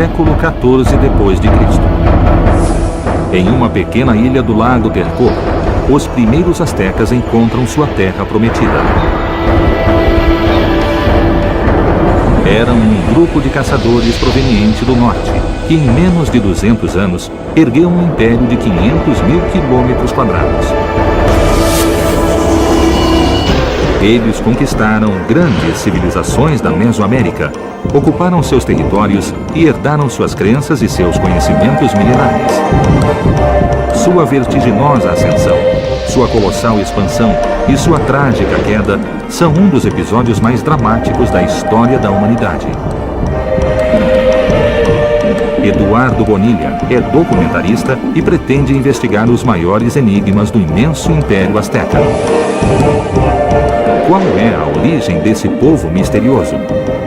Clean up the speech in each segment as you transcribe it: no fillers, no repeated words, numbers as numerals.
século XIV depois de Cristo. Em uma pequena ilha do lago Texcoco, os primeiros astecas encontram sua terra prometida. Eram um grupo de caçadores proveniente do norte, que em menos de 200 anos ergueu um império de 500 mil quilômetros quadrados. Eles conquistaram grandes civilizações da Mesoamérica, ocuparam seus territórios e herdaram suas crenças e seus conhecimentos milenares. Sua vertiginosa ascensão, sua colossal expansão e sua trágica queda são um dos episódios mais dramáticos da história da humanidade. Eduardo Bonilla é documentarista e pretende investigar os maiores enigmas do imenso Império Azteca. Qual é a origem desse povo misterioso?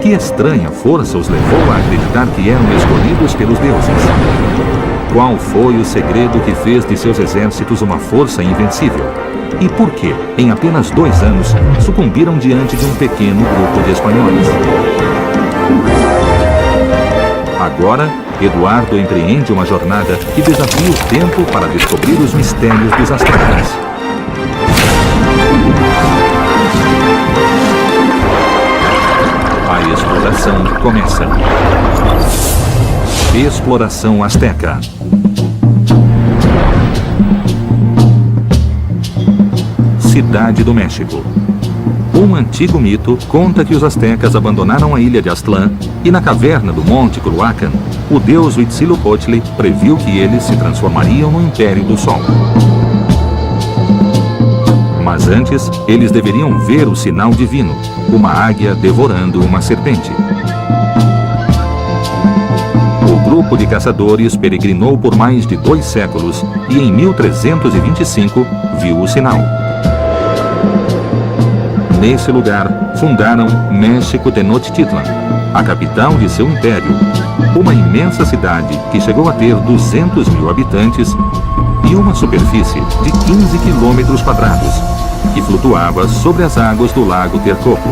Que estranha força os levou a acreditar que eram escolhidos pelos deuses? Qual foi o segredo que fez de seus exércitos uma força invencível? E por que, em apenas 2 anos, sucumbiram diante de um pequeno grupo de espanhóis? Agora, Eduardo empreende uma jornada que desafia o tempo para descobrir os mistérios dos astecas. A exploração começa. Exploração Azteca. Cidade do México. Um antigo mito conta que os astecas abandonaram a ilha de Aztlán e na caverna do Monte Culhuacán, o deus Huitzilopochtli previu que eles se transformariam no Império do Sol. Mas antes, eles deveriam ver o sinal divino, uma águia devorando uma serpente. O grupo de caçadores peregrinou por mais de 2 séculos e em 1325 viu o sinal. Nesse lugar, fundaram México Tenochtitlan, a capital de seu império, uma imensa cidade que chegou a ter 200 mil habitantes e uma superfície de 15 quilômetros quadrados, que flutuava sobre as águas do lago Texcoco.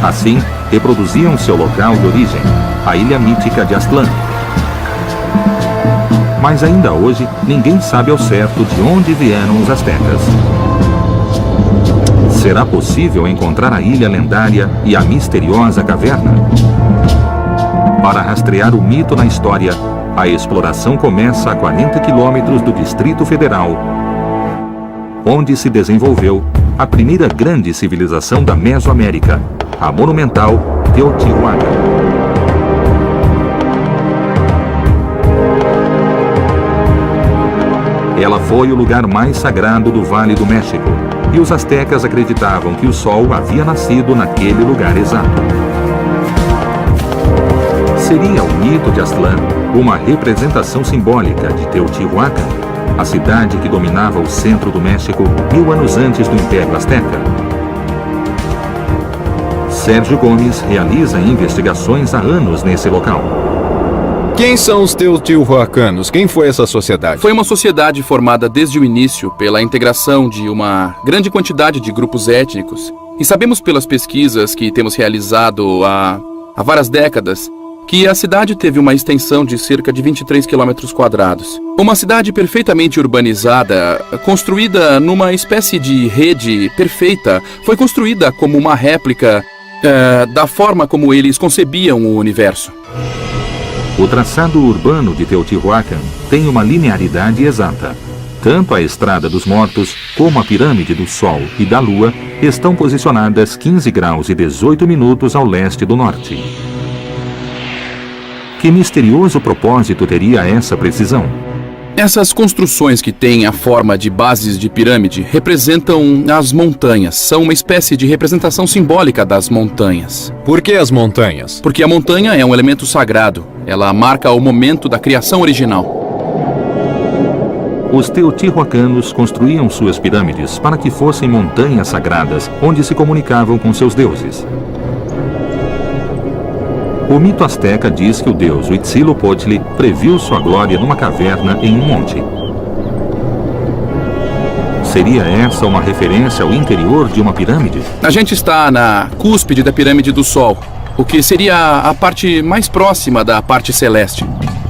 Assim, reproduziam seu local de origem, a ilha mítica de Aztlán. Mas ainda hoje, ninguém sabe ao certo de onde vieram os astecas. Será possível encontrar a ilha lendária e a misteriosa caverna? Para rastrear o mito na história, a exploração começa a 40 quilômetros do Distrito Federal, onde se desenvolveu a primeira grande civilização da Mesoamérica, a monumental Teotihuacan. Ela foi o lugar mais sagrado do Vale do México, e os astecas acreditavam que o sol havia nascido naquele lugar exato. Seria o mito de Aztlán uma representação simbólica de Teotihuacan, a cidade que dominava o centro do México 1000 anos antes do Império Azteca? Sérgio Gomes realiza investigações há anos nesse local. Quem são os teotihuacanos? Quem foi essa sociedade? Foi uma sociedade formada desde o início pela integração de uma grande quantidade de grupos étnicos. E sabemos pelas pesquisas que temos realizado há várias décadas que a cidade teve uma extensão de cerca de 23 quilômetros quadrados. Uma cidade perfeitamente urbanizada, construída numa espécie de rede perfeita, foi construída como uma réplica da forma como eles concebiam o universo. O traçado urbano de Teotihuacan tem uma linearidade exata. Tanto a Estrada dos Mortos como a Pirâmide do Sol e da Lua estão posicionadas 15 graus e 18 minutos ao leste do norte. Que misterioso propósito teria essa precisão? Essas construções que têm a forma de bases de pirâmide representam as montanhas. São uma espécie de representação simbólica das montanhas. Por que as montanhas? Porque a montanha é um elemento sagrado. Ela marca o momento da criação original. Os teotihuacanos construíam suas pirâmides para que fossem montanhas sagradas, onde se comunicavam com seus deuses. O mito azteca diz que o deus Huitzilopochtli previu sua glória numa caverna em um monte. Seria essa uma referência ao interior de uma pirâmide? A gente está na cúspide da Pirâmide do Sol. o que seria a parte mais próxima da parte celeste.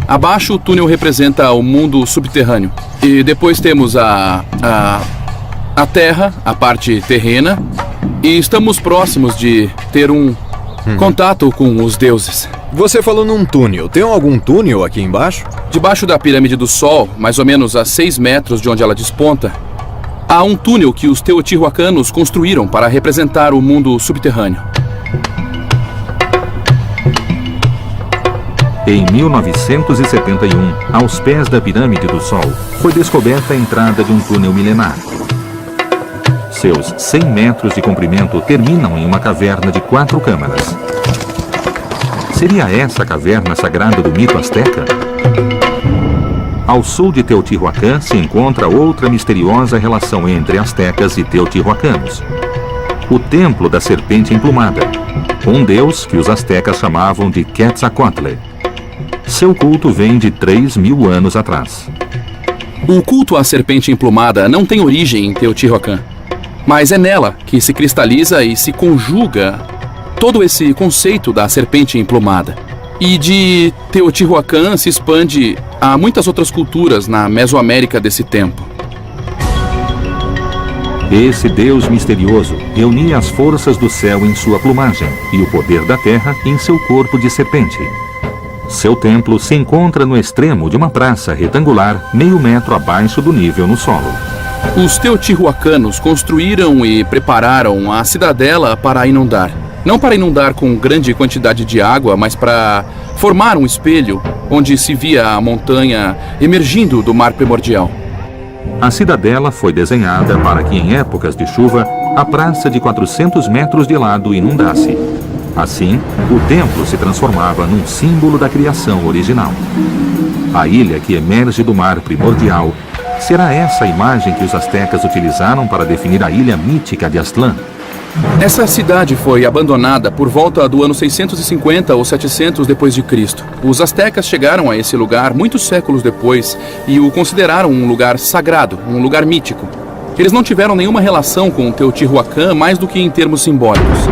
Abaixo, o túnel representa o mundo subterrâneo. E depois temos a Terra, a parte terrena. E estamos próximos de ter um contato com os deuses. Você falou num túnel. Tem algum túnel aqui embaixo? Debaixo da pirâmide do Sol, mais ou menos a 6 metros de onde ela desponta, há um túnel que os teotihuacanos construíram para representar o mundo subterrâneo. Em 1971, aos pés da Pirâmide do Sol, foi descoberta a entrada de um túnel milenar. Seus 100 metros de comprimento terminam em uma caverna de 4 câmaras. Seria essa a caverna sagrada do mito asteca? Ao sul de Teotihuacan se encontra outra misteriosa relação entre astecas e teotihuacanos. O Templo da Serpente Emplumada, um deus que os astecas chamavam de Quetzalcoatl. Seu culto vem de 3.000 anos atrás. O culto à serpente emplumada não tem origem em Teotihuacan, mas é nela que se cristaliza e se conjuga todo esse conceito da serpente emplumada. E de Teotihuacan se expande a muitas outras culturas na Mesoamérica desse tempo. Esse deus misterioso reunia as forças do céu em sua plumagem e o poder da terra em seu corpo de serpente. Seu templo se encontra no extremo de uma praça retangular, meio metro abaixo do nível no solo. Os teotihuacanos construíram e prepararam a cidadela para inundar. Não para inundar com grande quantidade de água, mas para formar um espelho onde se via a montanha emergindo do mar primordial. A cidadela foi desenhada para que, em épocas de chuva, a praça de 400 metros de lado inundasse. Assim, o templo se transformava num símbolo da criação original. A ilha que emerge do mar primordial, será essa a imagem que os astecas utilizaram para definir a ilha mítica de Aztlán? Essa cidade foi abandonada por volta do ano 650 ou 700 depois de Cristo. Os astecas chegaram a esse lugar muitos séculos depois e o consideraram um lugar sagrado, um lugar mítico. Eles não tiveram nenhuma relação com Teotihuacan mais do que em termos simbólicos.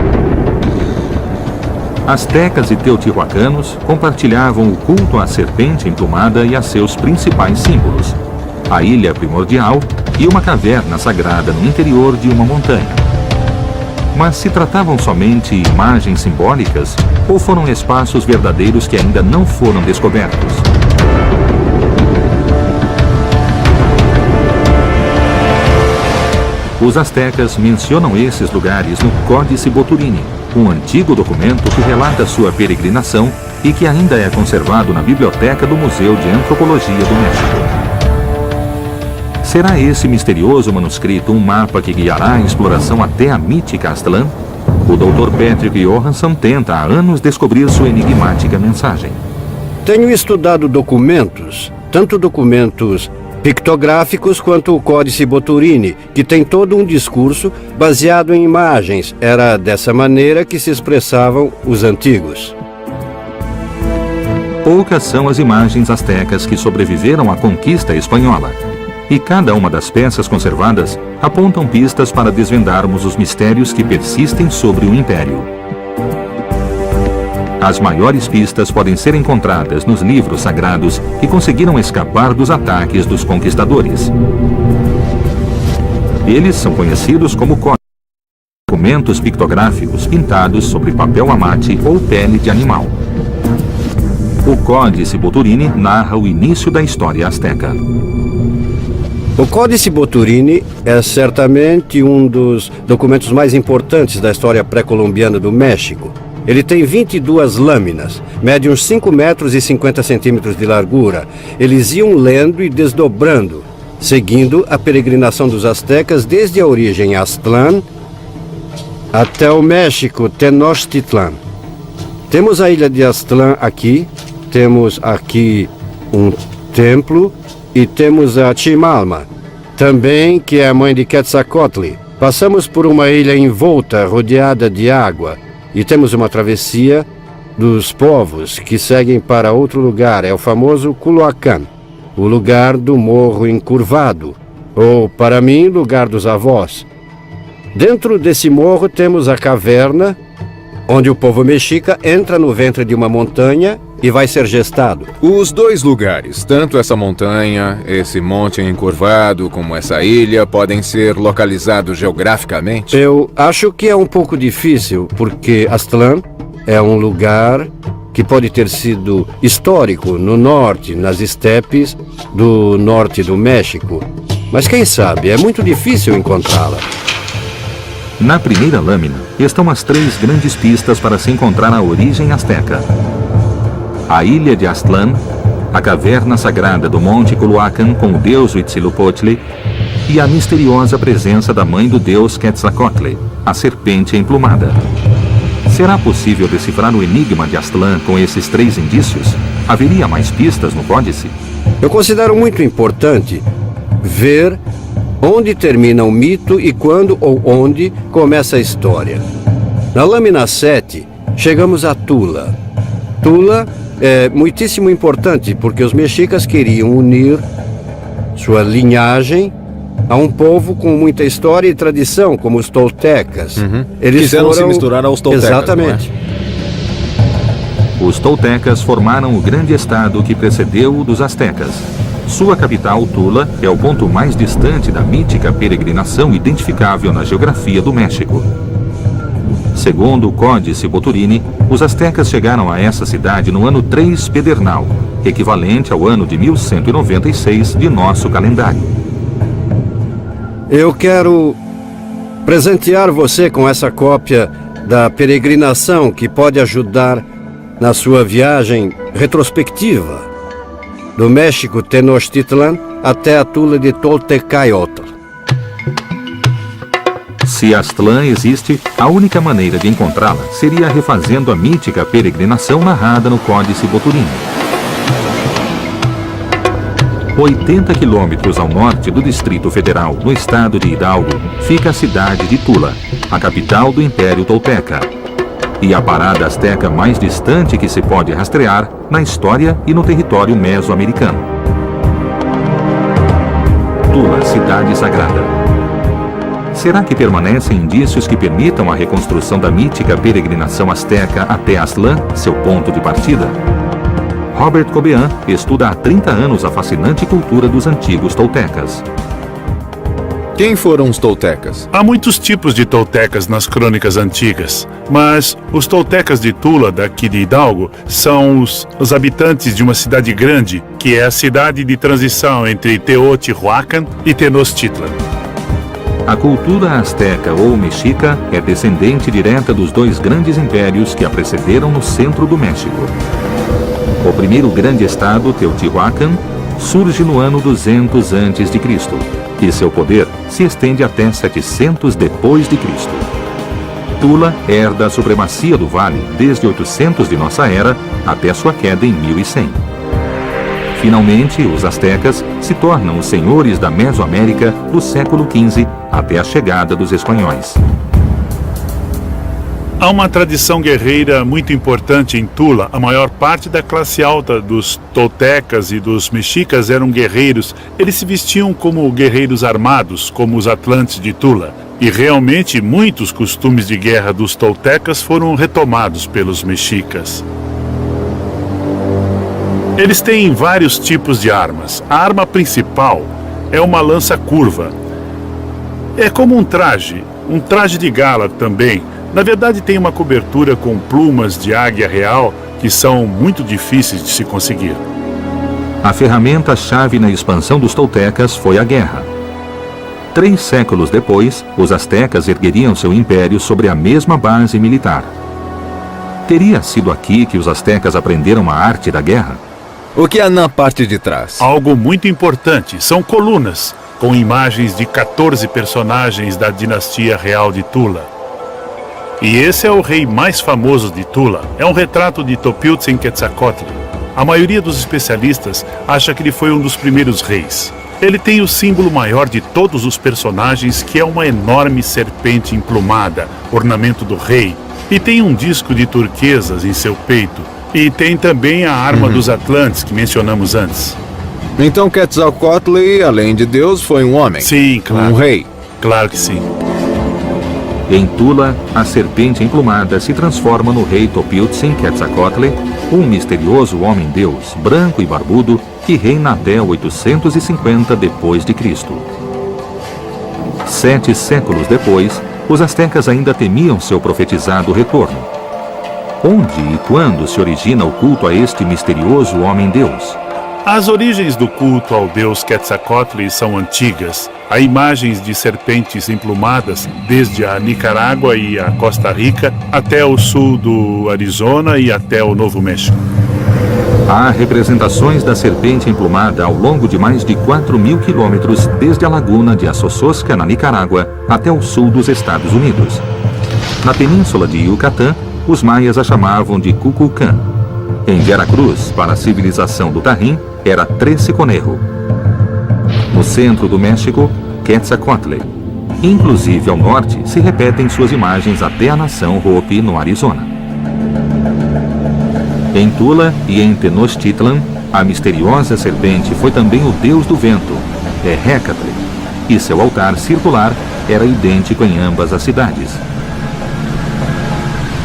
Astecas e teotihuacanos compartilhavam o culto à serpente emplumada e a seus principais símbolos: a ilha primordial e uma caverna sagrada no interior de uma montanha. Mas se tratavam somente imagens simbólicas ou foram espaços verdadeiros que ainda não foram descobertos? Os astecas mencionam esses lugares no Códice Boturini, um antigo documento que relata sua peregrinação e que ainda é conservado na biblioteca do Museu de Antropologia do México. Será esse misterioso manuscrito um mapa que guiará a exploração até a mítica Aztlán? O Dr. Patrick Johansson tenta há anos descobrir sua enigmática mensagem. Tenho estudado documentos, tanto documentos pictográficos quanto o Códice Boturini, que tem todo um discurso baseado em imagens. Era dessa maneira que se expressavam os antigos. Poucas são as imagens astecas que sobreviveram à conquista espanhola. E cada uma das peças conservadas apontam pistas para desvendarmos os mistérios que persistem sobre o Império. As maiores pistas podem ser encontradas nos livros sagrados que conseguiram escapar dos ataques dos conquistadores. Eles são conhecidos como documentos pictográficos pintados sobre papel amate ou pele de animal. O Códice Boturini narra o início da história asteca. O Códice Boturini é certamente um dos documentos mais importantes da história pré-colombiana do México. Ele tem 22 lâminas, mede uns 5 metros e 50 centímetros de largura. Eles iam lendo e desdobrando, seguindo a peregrinação dos astecas desde a origem Aztlán até o México, Tenochtitlan. Temos a ilha de Aztlán aqui, temos aqui um templo e temos a Chimalma, também que é a mãe de Quetzalcoatl. Passamos por uma ilha envolta, rodeada de água. E temos uma travessia dos povos que seguem para outro lugar. É o famoso Culhuacán, o lugar do morro encurvado, ou, para mim, lugar dos avós. Dentro desse morro temos a caverna onde o povo mexica entra no ventre de uma montanha e vai ser gestado. Os dois lugares, tanto essa montanha, esse monte encurvado, como essa ilha, podem ser localizados geograficamente? Eu acho que é um pouco difícil, porque Aztlán é um lugar que pode ter sido histórico no norte, nas estepes do norte do México. Mas quem sabe, é muito difícil encontrá-la. Na primeira lâmina estão as 3 grandes pistas para se encontrar a origem asteca. A ilha de Aztlán, a caverna sagrada do Monte Culhuacan com o deus Huitzilopochtli e a misteriosa presença da mãe do deus Quetzalcóatl, a serpente emplumada. Será possível decifrar o enigma de Aztlán com esses 3 indícios? Haveria mais pistas no códice? Eu considero muito importante ver onde termina o mito e quando ou onde começa a história. Na lâmina 7, chegamos a Tula. Tula é muitíssimo importante porque os mexicas queriam unir sua linhagem a um povo com muita história e tradição, como os toltecas. Eles quiseram se misturar aos toltecas. Exatamente. Os toltecas formaram o grande estado que precedeu o dos astecas. Sua capital, Tula, é o ponto mais distante da mítica peregrinação identificável na geografia do México. Segundo o Códice Boturini, os astecas chegaram a essa cidade no ano 3 Pedernal, equivalente ao ano de 1196 de nosso calendário. Eu quero presentear você com essa cópia da peregrinação que pode ajudar na sua viagem retrospectiva do México Tenochtitlan até a Tula de Toltecayotl. Se Aztlán existe, a única maneira de encontrá-la seria refazendo a mítica peregrinação narrada no Códice Boturini. 80 quilômetros ao norte do Distrito Federal, no estado de Hidalgo, fica a cidade de Tula, a capital do Império Tolteca, e a parada asteca mais distante que se pode rastrear na história e no território mesoamericano. Tula, cidade sagrada. Será que permanecem indícios que permitam a reconstrução da mítica peregrinação asteca até Aztlán, seu ponto de partida? Robert Cobean estuda há 30 anos a fascinante cultura dos antigos toltecas. Quem foram os toltecas? Há muitos tipos de toltecas nas crônicas antigas, mas os toltecas de Tula, daqui de Hidalgo, são os habitantes de uma cidade grande, que é a cidade de transição entre Teotihuacan e Tenochtitlan. A cultura asteca ou mexica é descendente direta dos 2 grandes impérios que a precederam no centro do México. O primeiro grande estado, Teotihuacan, surge no ano 200 a.C., e seu poder se estende até 700 depois de Cristo. Tula herda a supremacia do vale desde 800 de nossa era até sua queda em 1100. Finalmente, os astecas se tornam os senhores da Mesoamérica do século XV até a chegada dos espanhóis. Há uma tradição guerreira muito importante em Tula. A maior parte da classe alta dos toltecas e dos mexicas eram guerreiros. Eles se vestiam como guerreiros armados, como os atlantes de Tula. E realmente muitos costumes de guerra dos toltecas foram retomados pelos mexicas. Eles têm vários tipos de armas. A arma principal é uma lança curva. É como um traje de gala também. Na verdade, tem uma cobertura com plumas de águia real que são muito difíceis de se conseguir. A ferramenta-chave na expansão dos toltecas foi a guerra. 3 séculos depois, os astecas ergueriam seu império sobre a mesma base militar. Teria sido aqui que os astecas aprenderam a arte da guerra? O que há na parte de trás? Algo muito importante, são colunas, com imagens de 14 personagens da dinastia real de Tula. E esse é o rei mais famoso de Tula. É um retrato de Topiltzin Quetzalcóatl. A maioria dos especialistas acha que ele foi um dos primeiros reis. Ele tem o símbolo maior de todos os personagens, que é uma enorme serpente emplumada, ornamento do rei. E tem um disco de turquesas em seu peito. E tem também a arma dos Atlantes, que mencionamos antes. Então Quetzalcóatl, além de Deus, foi um homem? Sim, claro. Um rei? Claro que sim. Em Tula, a serpente emplumada se transforma no rei Topiltzin Quetzalcoatl, um misterioso homem-deus, branco e barbudo, que reina até 850 d.C. 7 séculos depois, os astecas ainda temiam seu profetizado retorno. Onde e quando se origina o culto a este misterioso homem-deus? As origens do culto ao deus Quetzalcoatl são antigas. Há imagens de serpentes emplumadas desde a Nicarágua e a Costa Rica até o sul do Arizona e até o Novo México. Há representações da serpente emplumada ao longo de mais de 4.000 quilômetros desde a laguna de Assososca, na Nicarágua, até o sul dos Estados Unidos. Na península de Yucatán, os maias a chamavam de Cuculcán. Em Veracruz, para a civilização do Tajín, era Trece-Conejo. No centro do México, Quetzalcoatl. Inclusive ao norte, se repetem suas imagens até a nação Hopi, no Arizona. Em Tula e em Tenochtitlan, a misteriosa serpente foi também o deus do vento, Hecatl, e seu altar circular era idêntico em ambas as cidades.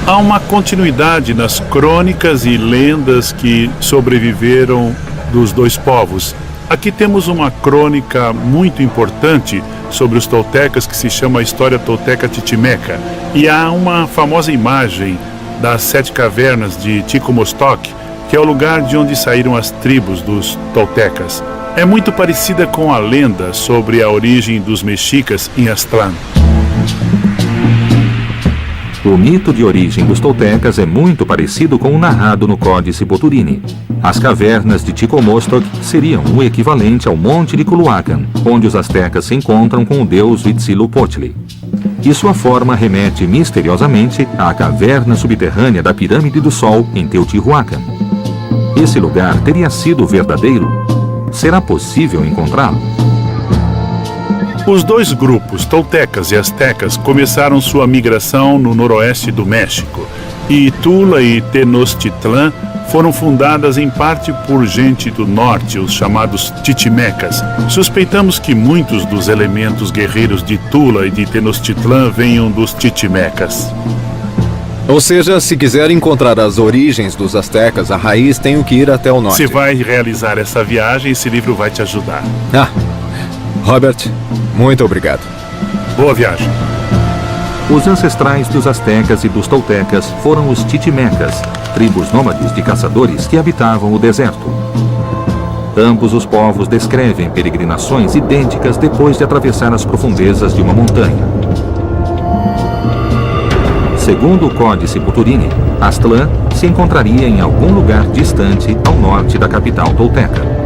Há uma continuidade nas crônicas e lendas que sobreviveram dos dois povos. Aqui temos uma crônica muito importante sobre os toltecas que se chama a História Tolteca Titimeca. E há uma famosa imagem das 7 cavernas de Ticomostoc, que é o lugar de onde saíram as tribos dos toltecas. É muito parecida com a lenda sobre a origem dos mexicas em Aztlán. O mito de origem dos toltecas é muito parecido com o narrado no Códice Boturini. As cavernas de Ticomostoc seriam o equivalente ao Monte de Culhuacan, onde os astecas se encontram com o deus Huitzilopochtli. E sua forma remete misteriosamente à caverna subterrânea da Pirâmide do Sol, em Teotihuacan. Esse lugar teria sido verdadeiro? Será possível encontrá-lo? Os dois grupos, toltecas e astecas, começaram sua migração no noroeste do México, e Tula e Tenochtitlan foram fundadas em parte por gente do norte, os chamados Titimecas. Suspeitamos que muitos dos elementos guerreiros de Tula e de Tenochtitlan venham dos Titimecas. Ou seja, se quiser encontrar as origens dos astecas, a raiz tem que ir até o norte. Se vai realizar essa viagem, esse livro vai te ajudar. Robert, muito obrigado. Boa viagem. Os ancestrais dos astecas e dos toltecas foram os Titimecas, tribos nômades de caçadores que habitavam o deserto. Ambos os povos descrevem peregrinações idênticas depois de atravessar as profundezas de uma montanha. Segundo o Códice Boturini, Aztlán se encontraria em algum lugar distante ao norte da capital tolteca.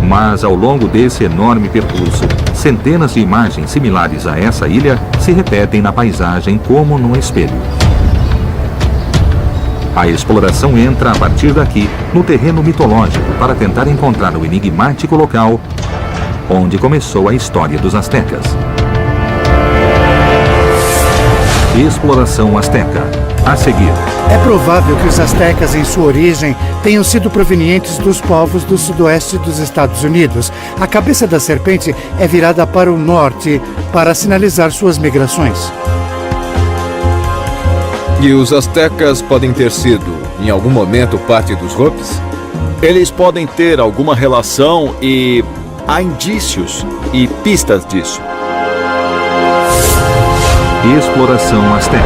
Mas ao longo desse enorme percurso, centenas de imagens similares a essa ilha se repetem na paisagem como num espelho. A exploração entra a partir daqui no terreno mitológico para tentar encontrar o enigmático local onde começou a história dos astecas. Exploração Azteca. A seguir. É provável que os astecas, em sua origem, tenham sido provenientes dos povos do sudoeste dos Estados Unidos. A cabeça da serpente é virada para o norte para sinalizar suas migrações. E os astecas podem ter sido, em algum momento, parte dos Hopis? Eles podem ter alguma relação e há indícios e pistas disso. Exploração Azteca.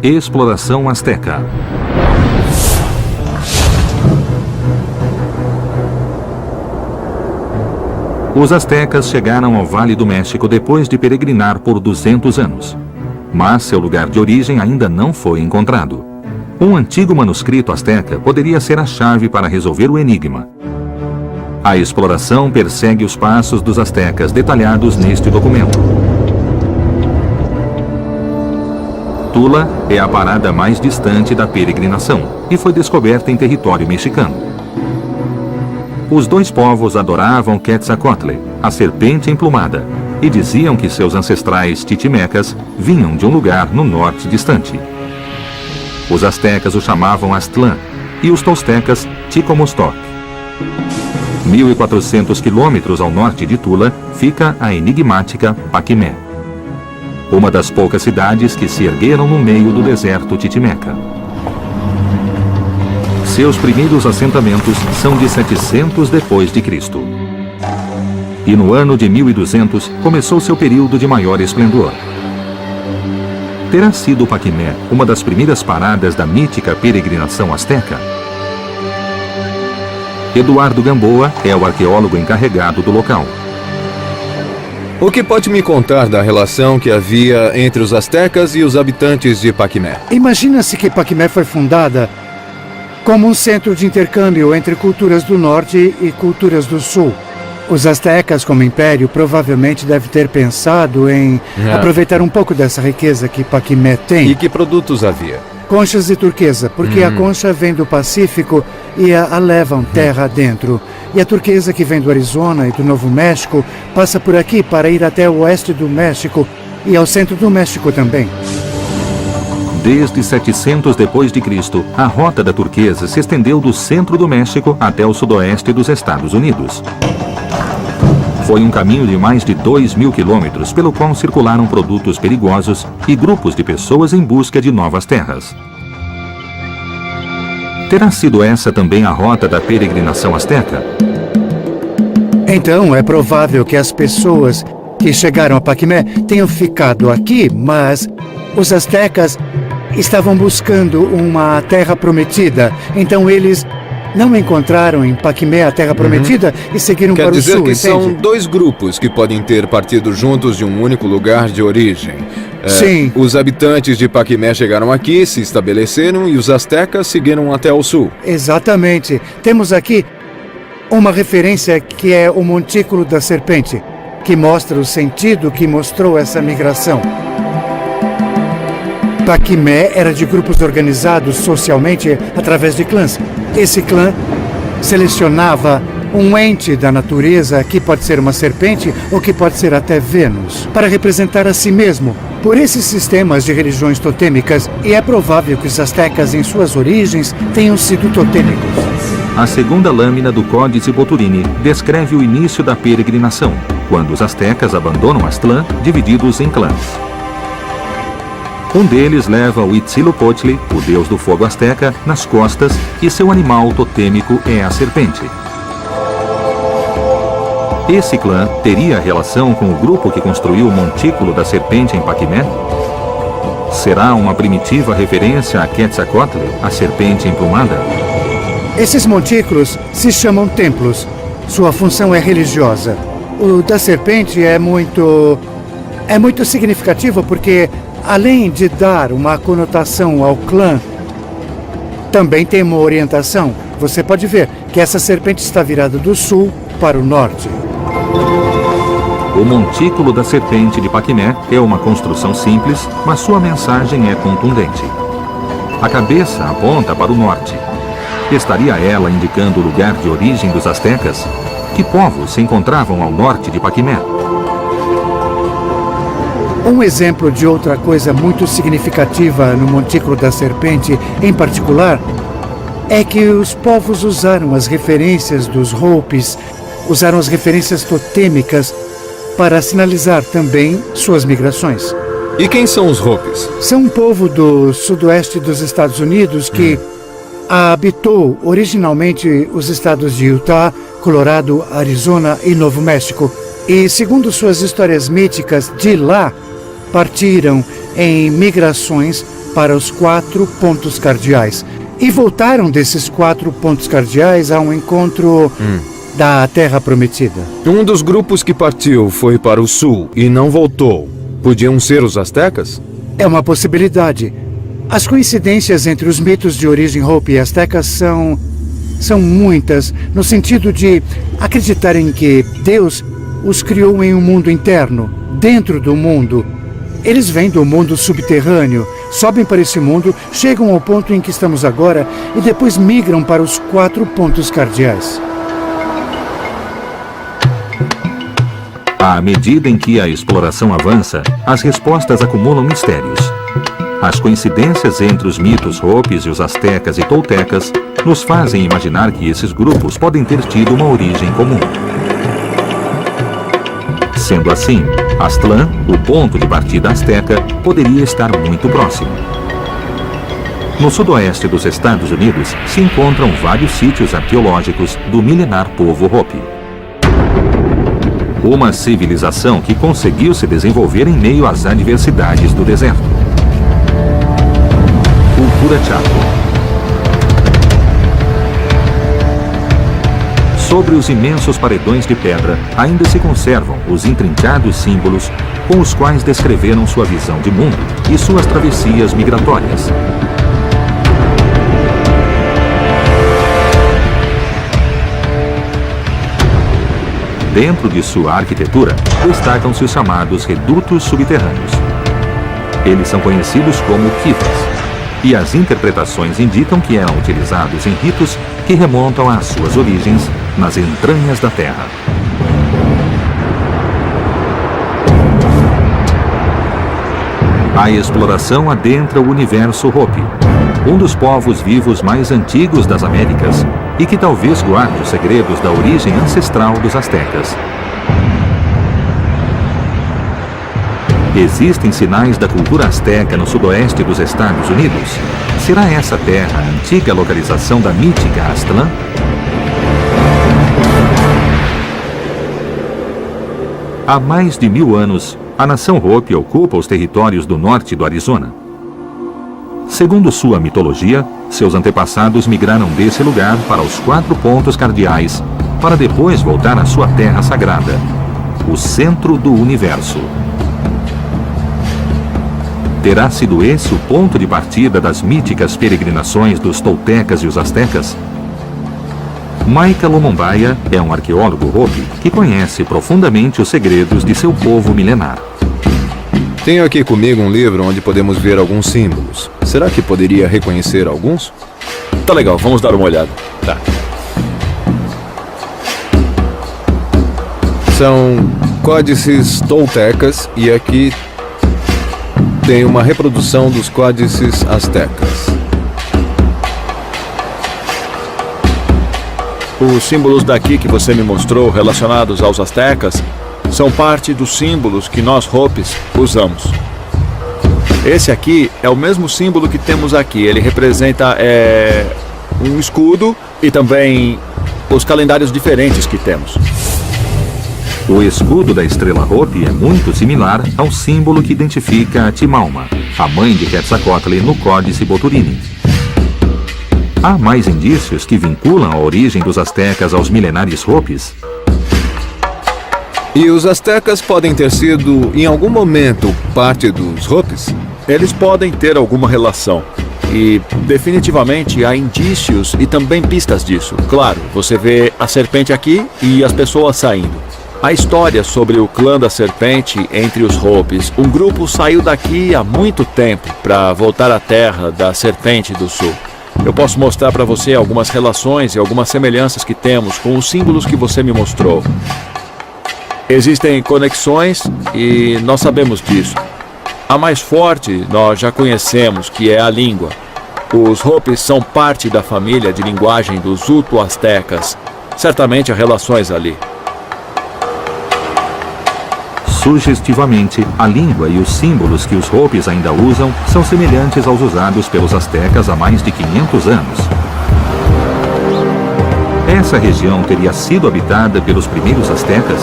Exploração Azteca. Os astecas chegaram ao Vale do México depois de peregrinar por 200 anos. Mas seu lugar de origem ainda não foi encontrado. Um antigo manuscrito asteca poderia ser a chave para resolver o enigma. A exploração persegue os passos dos astecas detalhados neste documento. Tula é a parada mais distante da peregrinação e foi descoberta em território mexicano. Os dois povos adoravam Quetzalcoatl, a serpente emplumada, e diziam que seus ancestrais titimecas vinham de um lugar no norte distante. Os astecas o chamavam Aztlán e os toltecas Chicomostoc. 1.400 quilômetros ao norte de Tula fica a enigmática Paquimé, uma das poucas cidades que se ergueram no meio do deserto titimeca. Seus primeiros assentamentos são de 700 depois de Cristo. E no ano de 1200 começou seu período de maior esplendor. Terá sido Paquimé uma das primeiras paradas da mítica peregrinação asteca? Eduardo Gamboa é o arqueólogo encarregado do local. O que pode me contar da relação que havia entre os astecas e os habitantes de Paquimé? Imagina-se que Paquimé foi fundada como um centro de intercâmbio entre culturas do norte e culturas do sul. Os astecas, como império, provavelmente devem ter pensado em aproveitar um pouco dessa riqueza que Paquimé tem. E que produtos havia? Conchas de turquesa, porque a concha vem do Pacífico e a levam terra adentro. E a turquesa, que vem do Arizona e do Novo México, passa por aqui para ir até o oeste do México e ao centro do México também. Desde 700 depois de Cristo, a rota da turquesa se estendeu do centro do México até o sudoeste dos Estados Unidos. Foi um caminho de mais de 2.000 quilômetros pelo qual circularam produtos perigosos e grupos de pessoas em busca de novas terras. Terá sido essa também a rota da peregrinação asteca? Então, é provável que as pessoas que chegaram a Paquimé tenham ficado aqui, mas os astecas estavam buscando uma terra prometida. Então eles não encontraram em Paquimé a terra prometida e seguiram para o sul. Quer dizer que entende? são dois grupos que podem ter partido juntos de um único lugar de origem. Sim. Os habitantes de Paquimé chegaram aqui, se estabeleceram e os astecas seguiram até o sul. Exatamente. Temos aqui uma referência que é o Montículo da Serpente, que mostra o sentido que mostrou essa migração. Paquimé era de grupos organizados socialmente através de clãs. Esse clã selecionava um ente da natureza, que pode ser uma serpente ou que pode ser até Vênus, para representar a si mesmo por esses sistemas de religiões totêmicas, e é provável que os astecas em suas origens tenham sido totêmicos. A segunda lâmina do Códice Boturini descreve o início da peregrinação, quando os astecas abandonam Aztlán divididos em clãs. Um deles leva o Huitzilopochtli, o deus do fogo asteca, nas costas, e seu animal totêmico é a serpente. Esse clã teria relação com o grupo que construiu o Montículo da Serpente em Paquimé? Será uma primitiva referência a Quetzalcoatl, a serpente emplumada? Esses montículos se chamam templos. Sua função é religiosa. O da serpente é muito significativo porque, além de dar uma conotação ao clã, também tem uma orientação. Você pode ver que essa serpente está virada do sul para o norte. O Montículo da Serpente de Paquimé é uma construção simples, mas sua mensagem é contundente. A cabeça aponta para o norte. Estaria ela indicando o lugar de origem dos astecas? Que povos se encontravam ao norte de Paquimé? Um exemplo de outra coisa muito significativa no Montículo da Serpente, em particular, é que os povos usaram as referências dos Hopis, usaram as referências totêmicas para sinalizar também suas migrações. E quem são os Hopis? São um povo do sudoeste dos Estados Unidos que habitou originalmente os estados de Utah, Colorado, Arizona e Novo México. E, segundo suas histórias míticas, de lá partiram em migrações para os 4 pontos cardeais. E voltaram desses 4 pontos cardeais a um encontro da Terra Prometida. Um dos grupos que partiu foi para o sul e não voltou. Podiam ser os astecas? É uma possibilidade. As coincidências entre os mitos de origem Hopi e asteca são muitas, no sentido de acreditarem que Deus os criou em um mundo interno, dentro do mundo. Eles vêm do mundo subterrâneo, sobem para esse mundo, chegam ao ponto em que estamos agora e depois migram para os 4 pontos cardeais. À medida em que a exploração avança, as respostas acumulam mistérios. As coincidências entre os mitos Hopis e os astecas e toltecas nos fazem imaginar que esses grupos podem ter tido uma origem comum. Sendo assim, Aztlán, o ponto de partida asteca, poderia estar muito próximo. No sudoeste dos Estados Unidos se encontram vários sítios arqueológicos do milenar povo Hopi. Uma civilização que conseguiu se desenvolver em meio às adversidades do deserto. Cultura Chaco. Sobre os imensos paredões de pedra ainda se conservam os intrincados símbolos com os quais descreveram sua visão de mundo e suas travessias migratórias. Dentro de sua arquitetura, destacam-se os chamados redutos subterrâneos. Eles são conhecidos como kivas, e as interpretações indicam que eram utilizados em ritos que remontam às suas origens nas entranhas da Terra. A exploração adentra o universo Hopi, um dos povos vivos mais antigos das Américas e que talvez guarde os segredos da origem ancestral dos astecas. Existem sinais da cultura asteca no sudoeste dos Estados Unidos? Será essa terra a antiga localização da mítica Aztlán? Há mais de 1000 anos, a nação Hopi ocupa os territórios do norte do Arizona. Segundo sua mitologia, seus antepassados migraram desse lugar para os 4 pontos cardeais, para depois voltar à sua terra sagrada, o centro do universo. Terá sido esse o ponto de partida das míticas peregrinações dos toltecas e os astecas? Maika Lumumbaia é um arqueólogo Hopi que conhece profundamente os segredos de seu povo milenar. Tenho aqui comigo um livro onde podemos ver alguns símbolos. Será que poderia reconhecer alguns? Tá legal, vamos dar uma olhada. Tá. São códices toltecas e aqui tem uma reprodução dos códices astecas. Os símbolos daqui que você me mostrou relacionados aos astecas são parte dos símbolos que nós Hopis usamos. Esse aqui é o mesmo símbolo que temos aqui. Ele representa um escudo e também os calendários diferentes que temos. O escudo da estrela Hopi é muito similar ao símbolo que identifica a Timalma, a mãe de Quetzalcoatl no Códice Boturini. Há mais indícios que vinculam a origem dos astecas aos milenares Hopis? E os astecas podem ter sido, em algum momento, parte dos Hopis? Eles podem ter alguma relação. E definitivamente há indícios e também pistas disso. Claro, você vê a serpente aqui e as pessoas saindo. A história sobre o clã da serpente entre os Hopis. Um grupo saiu daqui há muito tempo para voltar à terra da serpente do sul. Eu posso mostrar para você algumas relações e algumas semelhanças que temos com os símbolos que você me mostrou. Existem conexões e nós sabemos disso. A mais forte nós já conhecemos, que é a língua. Os Hopis são parte da família de linguagem dos Uto-Astecas. Certamente há relações ali. Sugestivamente, a língua e os símbolos que os Hopis ainda usam são semelhantes aos usados pelos astecas há mais de 500 anos. Essa região teria sido habitada pelos primeiros astecas?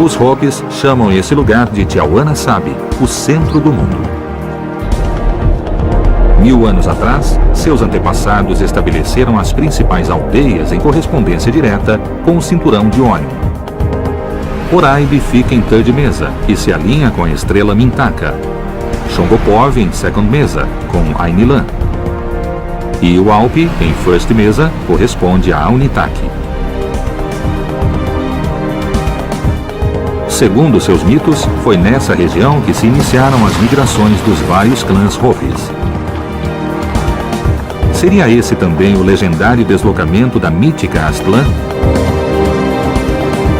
Os Hopis chamam esse lugar de Tiahuanasabi, o centro do mundo. 1000 anos atrás, seus antepassados estabeleceram as principais aldeias em correspondência direta com o cinturão de Órion. Oraibi fica em Third Mesa e se alinha com a estrela Mintaka. Shongopov em Second Mesa, com Ainilan. E o Alpi, em First Mesa, corresponde a Aunitaki. Segundo seus mitos, foi nessa região que se iniciaram as migrações dos vários clãs Hopis. Seria esse também o legendário deslocamento da mítica Aztlán?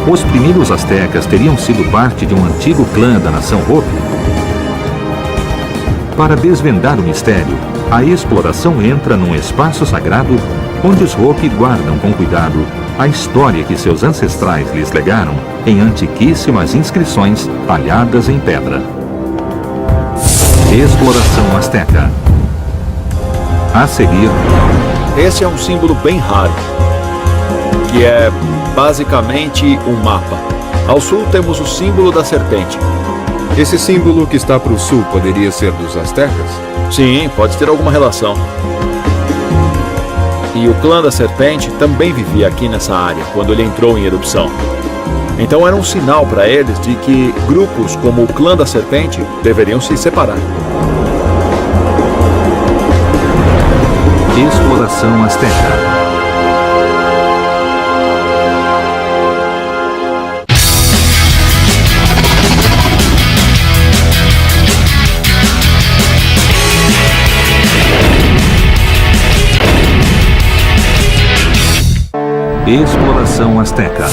Os primeiros astecas teriam sido parte de um antigo clã da nação Hopi? Para desvendar o mistério, a exploração entra num espaço sagrado onde os Hopi guardam com cuidado a história que seus ancestrais lhes legaram em antiquíssimas inscrições talhadas em pedra. Exploração Azteca. A seguir, Esse é um símbolo bem raro, que é basicamente um mapa. Ao sul temos o símbolo da serpente. Esse símbolo que está para o sul poderia ser dos astecas? Sim, pode ter alguma relação. E o clã da serpente também vivia aqui nessa área quando ele entrou em erupção. Então era um sinal para eles de que grupos como o clã da serpente deveriam se separar. Exploração Azteca. Exploração Azteca.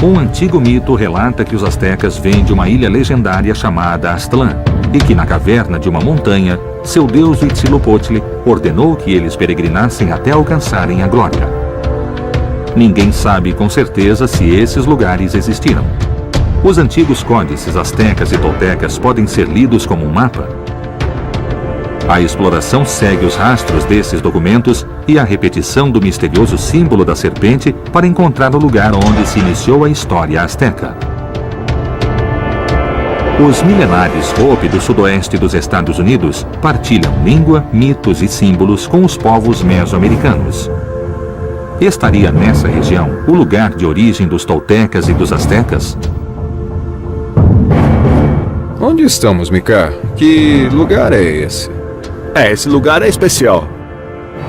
Um antigo mito relata que os astecas vêm de uma ilha legendária chamada Aztlán e que na caverna de uma montanha, seu deus Huitzilopochtli ordenou que eles peregrinassem até alcançarem a glória. Ninguém sabe com certeza se esses lugares existiram. Os antigos códices astecas e toltecas podem ser lidos como um mapa. A exploração segue os rastros desses documentos e a repetição do misterioso símbolo da serpente para encontrar o lugar onde se iniciou a história asteca. Os milenares Hopi do sudoeste dos Estados Unidos partilham língua, mitos e símbolos com os povos mesoamericanos. Estaria nessa região o lugar de origem dos toltecas e dos astecas? Onde estamos, Mika? Que lugar é esse? Esse lugar é especial.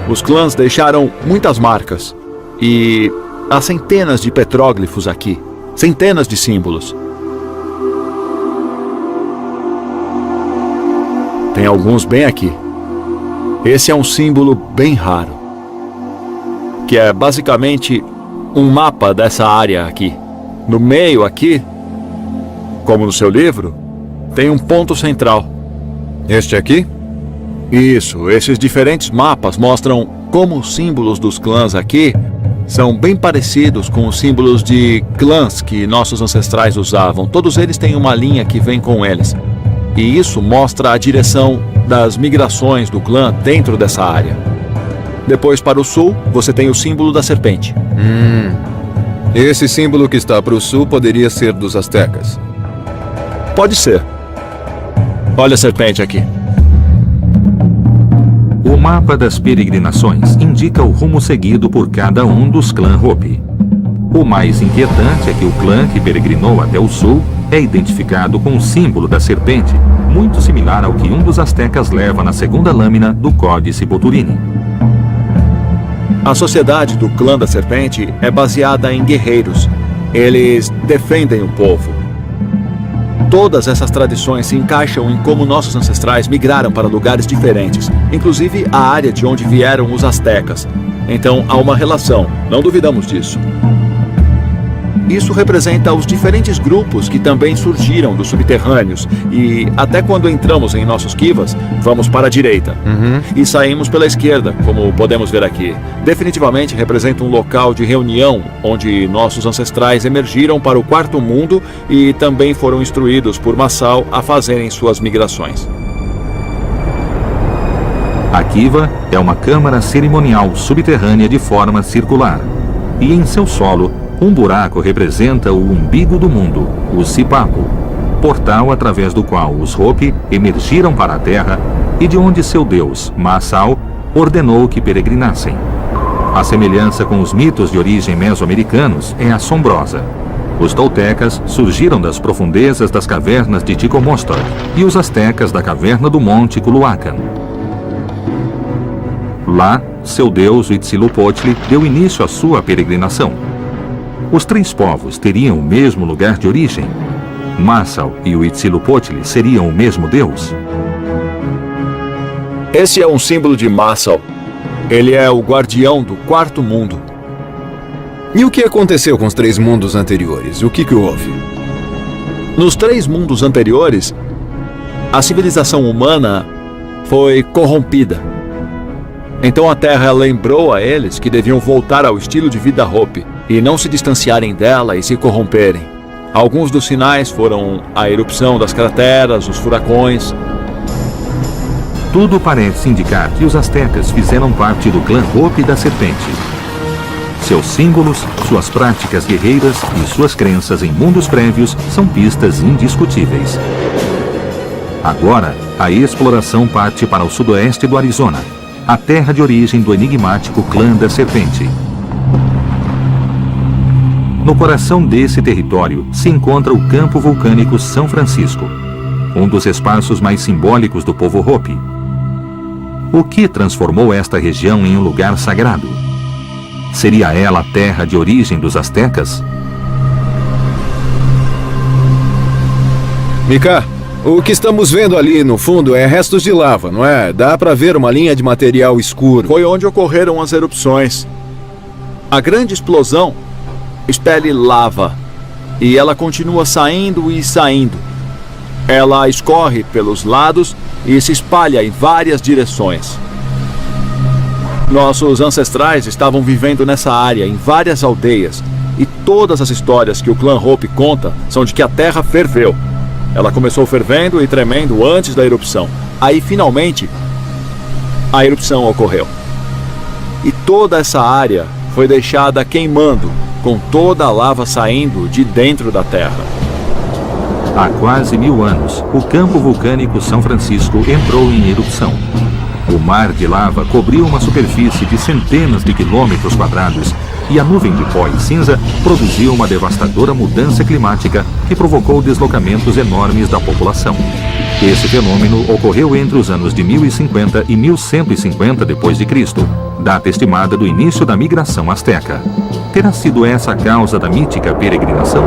Os clãs deixaram muitas marcas. E há centenas de petróglifos aqui. Centenas de símbolos. Tem alguns bem aqui. Esse é um símbolo bem raro, que é basicamente um mapa dessa área aqui. No meio aqui, como no seu livro, tem um ponto central. Este aqui? Isso, esses diferentes mapas mostram como os símbolos dos clãs aqui são bem parecidos com os símbolos de clãs que nossos ancestrais usavam. Todos eles têm uma linha que vem com eles. E isso mostra a direção das migrações do clã dentro dessa área. Depois, para o sul, você tem o símbolo da serpente. Esse símbolo que está para o sul poderia ser dos astecas. Pode ser. Olha a serpente aqui. O mapa das peregrinações indica o rumo seguido por cada um dos clãs Hopi. O mais inquietante é que o clã que peregrinou até o sul é identificado com o símbolo da serpente, muito similar ao que um dos astecas leva na segunda lâmina do Códice Boturini. A sociedade do clã da serpente é baseada em guerreiros. Eles defendem o povo. Todas essas tradições se encaixam em como nossos ancestrais migraram para lugares diferentes, inclusive a área de onde vieram os astecas. Então há uma relação, não duvidamos disso. Isso representa os diferentes grupos que também surgiram dos subterrâneos e até quando entramos em nossos kivas, vamos para a direita e saímos pela esquerda, como podemos ver aqui. Definitivamente representa um local de reunião onde nossos ancestrais emergiram para o quarto mundo e também foram instruídos por Massaw a fazerem suas migrações. A kiva é uma câmara cerimonial subterrânea de forma circular e em seu solo um buraco representa o umbigo do mundo, o Sipapo, portal através do qual os Hopi emergiram para a terra e de onde seu deus, Massaw, ordenou que peregrinassem. A semelhança com os mitos de origem mesoamericanos é assombrosa. Os toltecas surgiram das profundezas das cavernas de Ticomostor e os astecas da caverna do Monte Culhuacan. Lá, seu deus Huitzilopochtli deu início à sua peregrinação. Os três povos teriam o mesmo lugar de origem? Massaw e Huitzilopochtli seriam o mesmo deus? Esse é um símbolo de Massaw. Ele é o guardião do quarto mundo. E o que aconteceu com os três mundos anteriores? O que houve? Nos 3 mundos anteriores, a civilização humana foi corrompida. Então a Terra lembrou a eles que deviam voltar ao estilo de vida Hopi e não se distanciarem dela e se corromperem. Alguns dos sinais foram a erupção das crateras, os furacões. Tudo parece indicar que os astecas fizeram parte do clã Hopi da Serpente. Seus símbolos, suas práticas guerreiras e suas crenças em mundos prévios são pistas indiscutíveis. Agora, a exploração parte para o sudoeste do Arizona, a terra de origem do enigmático clã da Serpente. No coração desse território se encontra o campo vulcânico São Francisco, um dos espaços mais simbólicos do povo Hopi. O que transformou esta região em um lugar sagrado? Seria ela a terra de origem dos astecas? Mika, o que estamos vendo ali no fundo é restos de lava, não é? Dá para ver uma linha de material escuro. Foi onde ocorreram as erupções. A grande explosão expele lava e ela continua saindo e saindo. Ela escorre pelos lados e se espalha em várias direções. Nossos ancestrais estavam vivendo nessa área, em várias aldeias, e todas as histórias que o clã Hopi conta são de que a terra ferveu. Ela começou fervendo e tremendo antes da erupção. Aí, finalmente, a erupção ocorreu. E toda essa área foi deixada queimando, com toda a lava saindo de dentro da terra. Há quase 1000 anos, o campo vulcânico São Francisco entrou em erupção. O mar de lava cobriu uma superfície de centenas de quilômetros quadrados e a nuvem de pó e cinza produziu uma devastadora mudança climática que provocou deslocamentos enormes da população. Esse fenômeno ocorreu entre os anos de 1050 e 1150 d.C., data estimada do início da migração asteca. Terá sido essa a causa da mítica peregrinação?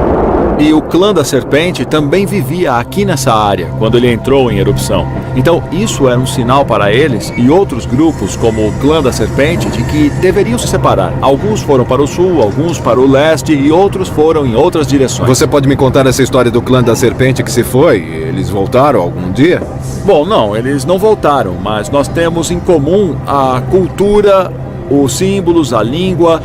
E o clã da Serpente também vivia aqui nessa área, quando ele entrou em erupção. Então isso era um sinal para eles e outros grupos, como o clã da Serpente, de que deveriam se separar. Alguns foram para o sul, alguns para o leste e outros foram em outras direções. Você pode me contar essa história do clã da Serpente que se foi? Eles voltaram algum dia? Bom, não, eles não voltaram, mas nós temos em comum a cultura, os símbolos, a língua,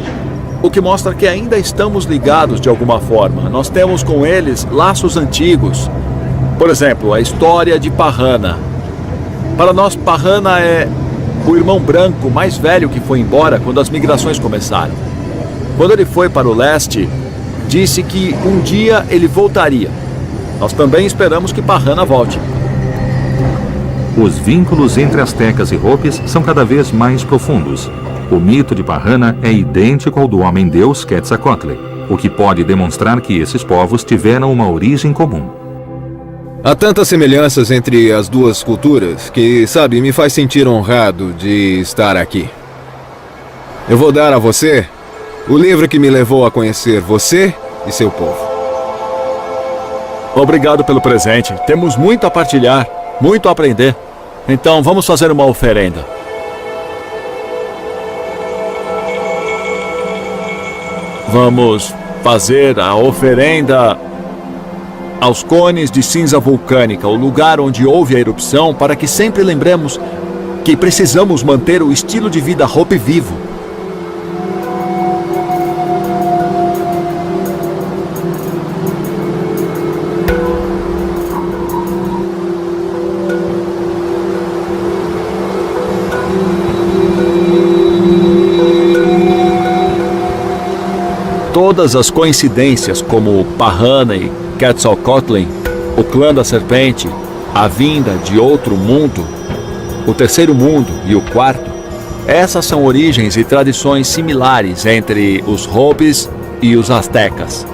o que mostra que ainda estamos ligados de alguma forma. Nós temos com eles laços antigos. Por exemplo, a história de Parrana. Para nós, Parrana é o irmão branco mais velho que foi embora quando as migrações começaram. Quando ele foi para o leste, disse que um dia ele voltaria. Nós também esperamos que Parrana volte. Os vínculos entre astecas e Hopis são cada vez mais profundos. O mito de Parrana é idêntico ao do homem-deus Quetzalcoatl, o que pode demonstrar que esses povos tiveram uma origem comum. Há tantas semelhanças entre as duas culturas que, sabe, me faz sentir honrado de estar aqui. Eu vou dar a você o livro que me levou a conhecer você e seu povo. Obrigado pelo presente. Temos muito a partilhar, muito a aprender. Então vamos fazer uma oferenda. Vamos fazer a oferenda aos cones de cinza vulcânica, o lugar onde houve a erupção, para que sempre lembremos que precisamos manter o estilo de vida Hopi vivo. Todas as coincidências, como Parrana e Quetzalcoatl, o clã da Serpente, a vinda de outro mundo, o terceiro mundo e o quarto, essas são origens e tradições similares entre os Hopis e os astecas.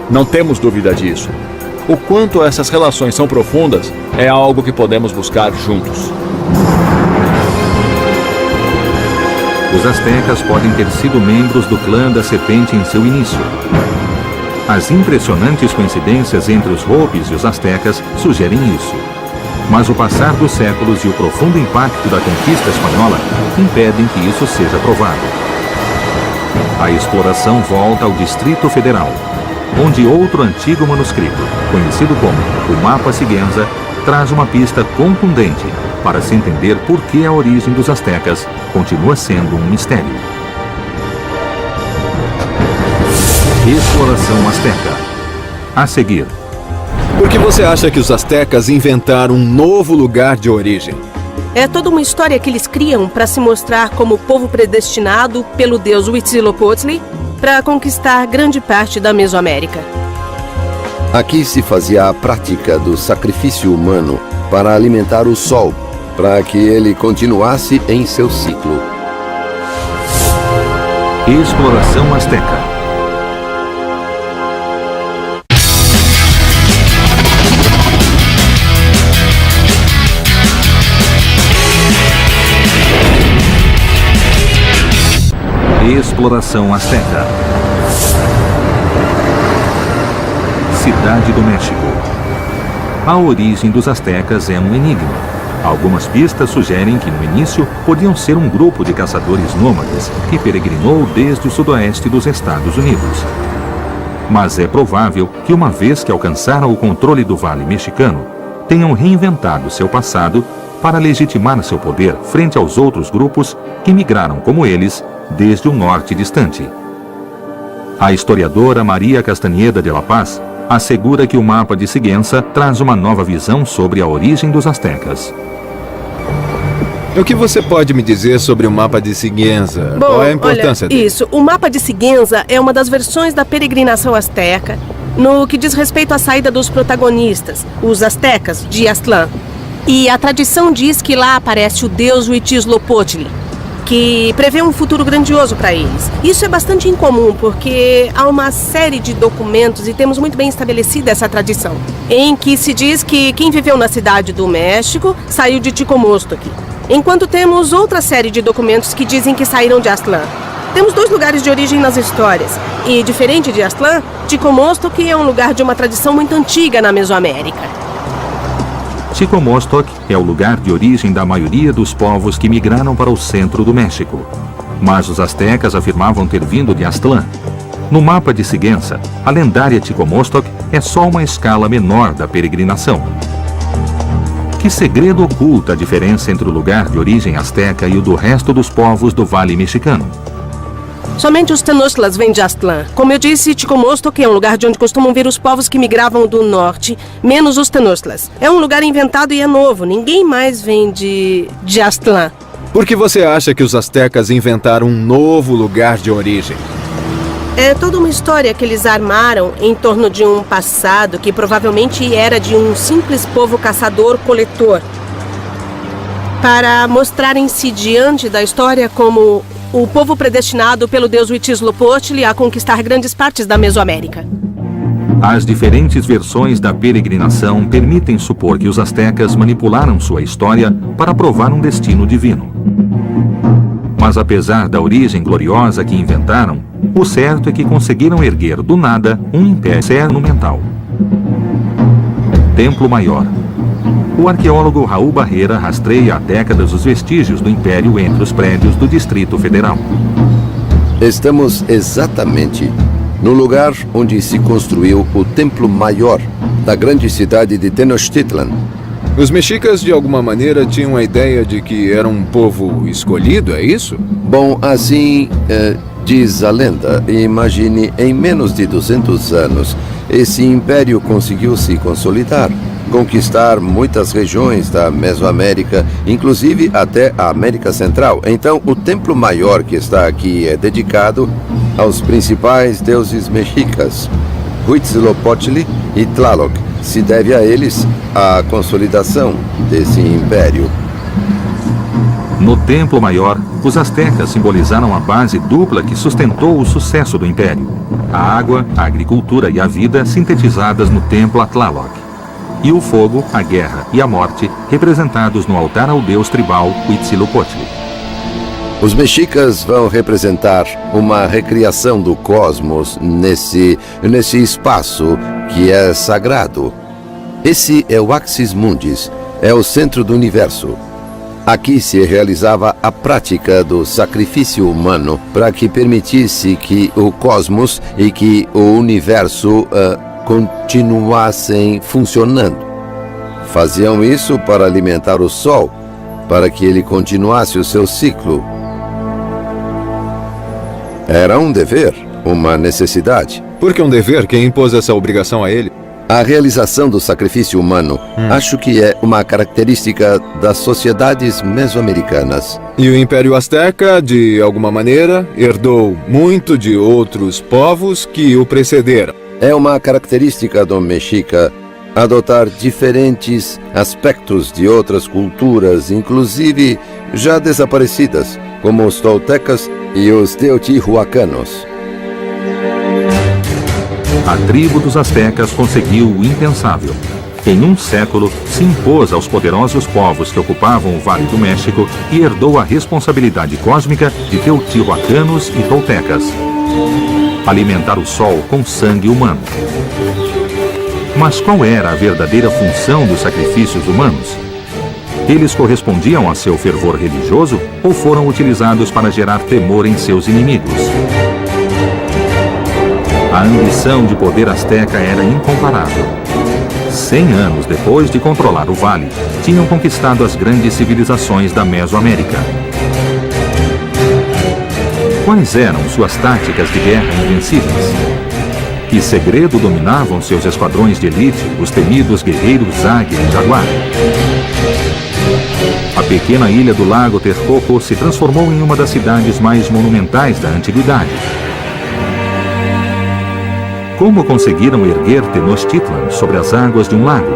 Não temos dúvida disso. O quanto essas relações são profundas é algo que podemos buscar juntos. Os astecas podem ter sido membros do clã da Serpente em seu início. As impressionantes coincidências entre os Hopis e os astecas sugerem isso. Mas o passar dos séculos e o profundo impacto da conquista espanhola impedem que isso seja provado. A exploração volta ao Distrito Federal. onde outro antigo manuscrito, conhecido como o Mapa Sigüenza, traz uma pista contundente para se entender por que a origem dos astecas continua sendo um mistério. Exploração Azteca. A seguir. Por que você acha que os astecas inventaram um novo lugar de origem? É toda uma história que eles criam para se mostrar como povo predestinado pelo deus Huitzilopochtli para conquistar grande parte da Mesoamérica. Aqui se fazia a prática do sacrifício humano para alimentar o sol, para que ele continuasse em seu ciclo. Exploração Azteca. Exploração Azteca. Cidade do México. A origem dos astecas é um enigma. Algumas pistas sugerem que no início podiam ser um grupo de caçadores nômades que peregrinou desde o sudoeste dos Estados Unidos. Mas é provável que uma vez que alcançaram o controle do Vale Mexicano, tenham reinventado seu passado para legitimar seu poder frente aos outros grupos que migraram como eles desde o norte distante. A historiadora Maria Castaneda de la Paz assegura que o Mapa de Sigüenza traz uma nova visão sobre a origem dos astecas. O que você pode me dizer sobre o Mapa de Sigüenza? Bom, qual é a importância dele? Isso, o Mapa de Sigüenza é uma das versões da peregrinação asteca no que diz respeito à saída dos protagonistas, os astecas de Aztlán. E a tradição diz que lá aparece o deus Huitzilopochtli, que prevê um futuro grandioso para eles. Isso é bastante incomum, porque há uma série de documentos, e temos muito bem estabelecida essa tradição, em que se diz que quem viveu na cidade do México saiu de Ticomostoc, enquanto temos outra série de documentos que dizem que saíram de Aztlán. Temos dois lugares de origem nas histórias, e diferente de Aztlán, Ticomostoc é um lugar de uma tradição muito antiga na Mesoamérica. Ticomostoc é o lugar de origem da maioria dos povos que migraram para o centro do México. Mas os astecas afirmavam ter vindo de Aztlán. No Mapa de Sigüenza, a lendária Ticomostoc é só uma escala menor da peregrinação. Que segredo oculta a diferença entre o lugar de origem asteca e o do resto dos povos do Vale Mexicano? Somente os Tenochtitlas vêm de Aztlán. Como eu disse, Ticomostoc é um lugar de onde costumam vir os povos que migravam do norte, menos os Tenochtitlas. É um lugar inventado e é novo. Ninguém mais vem de Aztlán. Por que você acha que os astecas inventaram um novo lugar de origem? É toda uma história que eles armaram em torno de um passado que provavelmente era de um simples povo caçador-coletor, para mostrarem-se diante da história como o povo predestinado pelo deus Huitzilopochtli a conquistar grandes partes da Mesoamérica. As diferentes versões da peregrinação permitem supor que os astecas manipularam sua história para provar um destino divino. Mas apesar da origem gloriosa que inventaram, o certo é que conseguiram erguer do nada um império monumental. Templo Maior. O arqueólogo Raul Barreira rastreia há décadas os vestígios do Império entre os prédios do Distrito Federal. Estamos exatamente no lugar onde se construiu o Templo Maior da grande cidade de Tenochtitlan. Os mexicas, de alguma maneira, tinham a ideia de que era um povo escolhido, é isso? Bom, assim diz a lenda. Imagine, em menos de 200 anos, esse império conseguiu se consolidar, conquistar muitas regiões da Mesoamérica, inclusive até a América Central. Então, o Templo Maior que está aqui é dedicado aos principais deuses mexicas, Huitzilopochtli e Tlaloc. Se deve a eles a consolidação desse império. No Templo Maior, os astecas simbolizaram a base dupla que sustentou o sucesso do império: a água, a agricultura e a vida sintetizadas no templo a Tlaloc, e o fogo, a guerra e a morte representados no altar ao deus tribal Huitzilopochtli. Os mexicas vão representar uma recriação do cosmos nesse espaço que é sagrado. Esse é o Axis Mundis, é o centro do universo. Aqui se realizava a prática do sacrifício humano para que permitisse que o cosmos e que o universo continuassem funcionando. Faziam isso para alimentar o Sol, para que ele continuasse o seu ciclo. Era um dever, uma necessidade. Por que um dever? Quem impôs essa obrigação a ele? A realização do sacrifício humano, acho que é uma característica das sociedades mesoamericanas. E o Império Azteca, de alguma maneira, herdou muito de outros povos que o precederam. É uma característica do mexica adotar diferentes aspectos de outras culturas, inclusive já desaparecidas, como os toltecas e os teotihuacanos. A tribo dos astecas conseguiu o impensável. Em um século, se impôs aos poderosos povos que ocupavam o Vale do México e herdou a responsabilidade cósmica de teotihuacanos e toltecas. Alimentar o Sol com sangue humano. Mas qual era a verdadeira função dos sacrifícios humanos? Eles correspondiam a seu fervor religioso ou foram utilizados para gerar temor em seus inimigos? A ambição de poder asteca era incomparável. 100 anos depois de controlar o vale, tinham conquistado as grandes civilizações da Mesoamérica. Quais eram suas táticas de guerra invencíveis? Que segredo dominavam seus esquadrões de elite, os temidos guerreiros Águia e Jaguar? A pequena ilha do Lago Texcoco se transformou em uma das cidades mais monumentais da antiguidade. Como conseguiram erguer Tenochtitlan sobre as águas de um lago?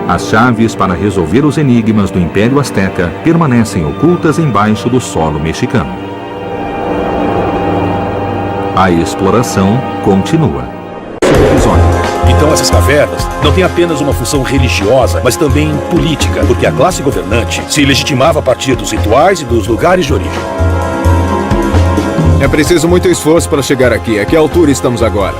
As chaves para resolver os enigmas do Império Azteca permanecem ocultas embaixo do solo mexicano. A exploração continua. Então essas cavernas não têm apenas uma função religiosa, mas também política, porque a classe governante se legitimava a partir dos rituais e dos lugares de origem. É preciso muito esforço para chegar aqui. A que altura estamos agora?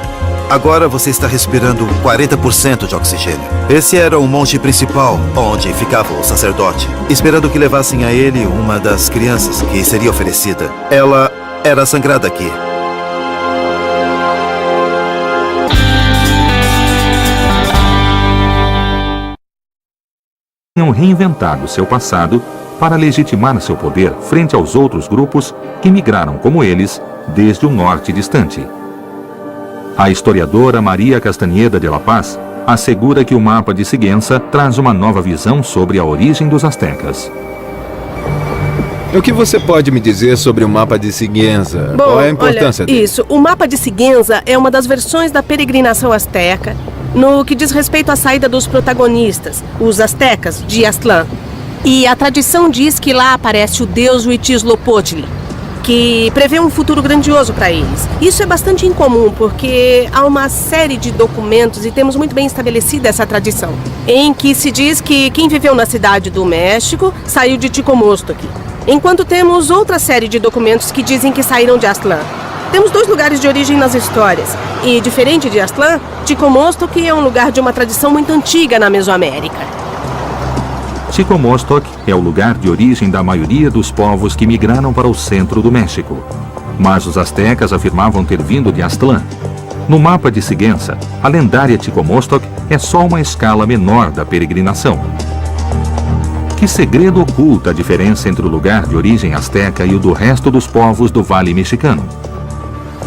Agora você está respirando 40% de oxigênio. Esse era o monte principal, onde ficava o sacerdote, esperando que levassem a ele uma das crianças que seria oferecida. Ela era sangrada aqui. Tinham reinventado seu passado para legitimar seu poder frente aos outros grupos que migraram como eles desde o norte distante. A historiadora Maria Castaneda de la Paz assegura que o mapa de Sigüenza traz uma nova visão sobre a origem dos astecas. O que você pode me dizer sobre o mapa de Sigüenza? Bom, qual é a importância dele? Isso, o mapa de Sigüenza é uma das versões da peregrinação asteca no que diz respeito à saída dos protagonistas, os astecas de Aztlán. E a tradição diz que lá aparece o deus Huitzilopochtli, que prevê um futuro grandioso para eles. Isso é bastante incomum, porque há uma série de documentos, e temos muito bem estabelecida essa tradição, em que se diz que quem viveu na cidade do México saiu de Ticomostoc, enquanto temos outra série de documentos que dizem que saíram de Aztlán. Temos dois lugares de origem nas histórias, e diferente de Aztlán, Ticomostoc é um lugar de uma tradição muito antiga na Mesoamérica. Ticomostoc é o lugar de origem da maioria dos povos que migraram para o centro do México. Mas os astecas afirmavam ter vindo de Aztlán. No mapa de Sigüenza, a lendária Ticomostoc é só uma escala menor da peregrinação. Que segredo oculta a diferença entre o lugar de origem asteca e o do resto dos povos do Vale Mexicano?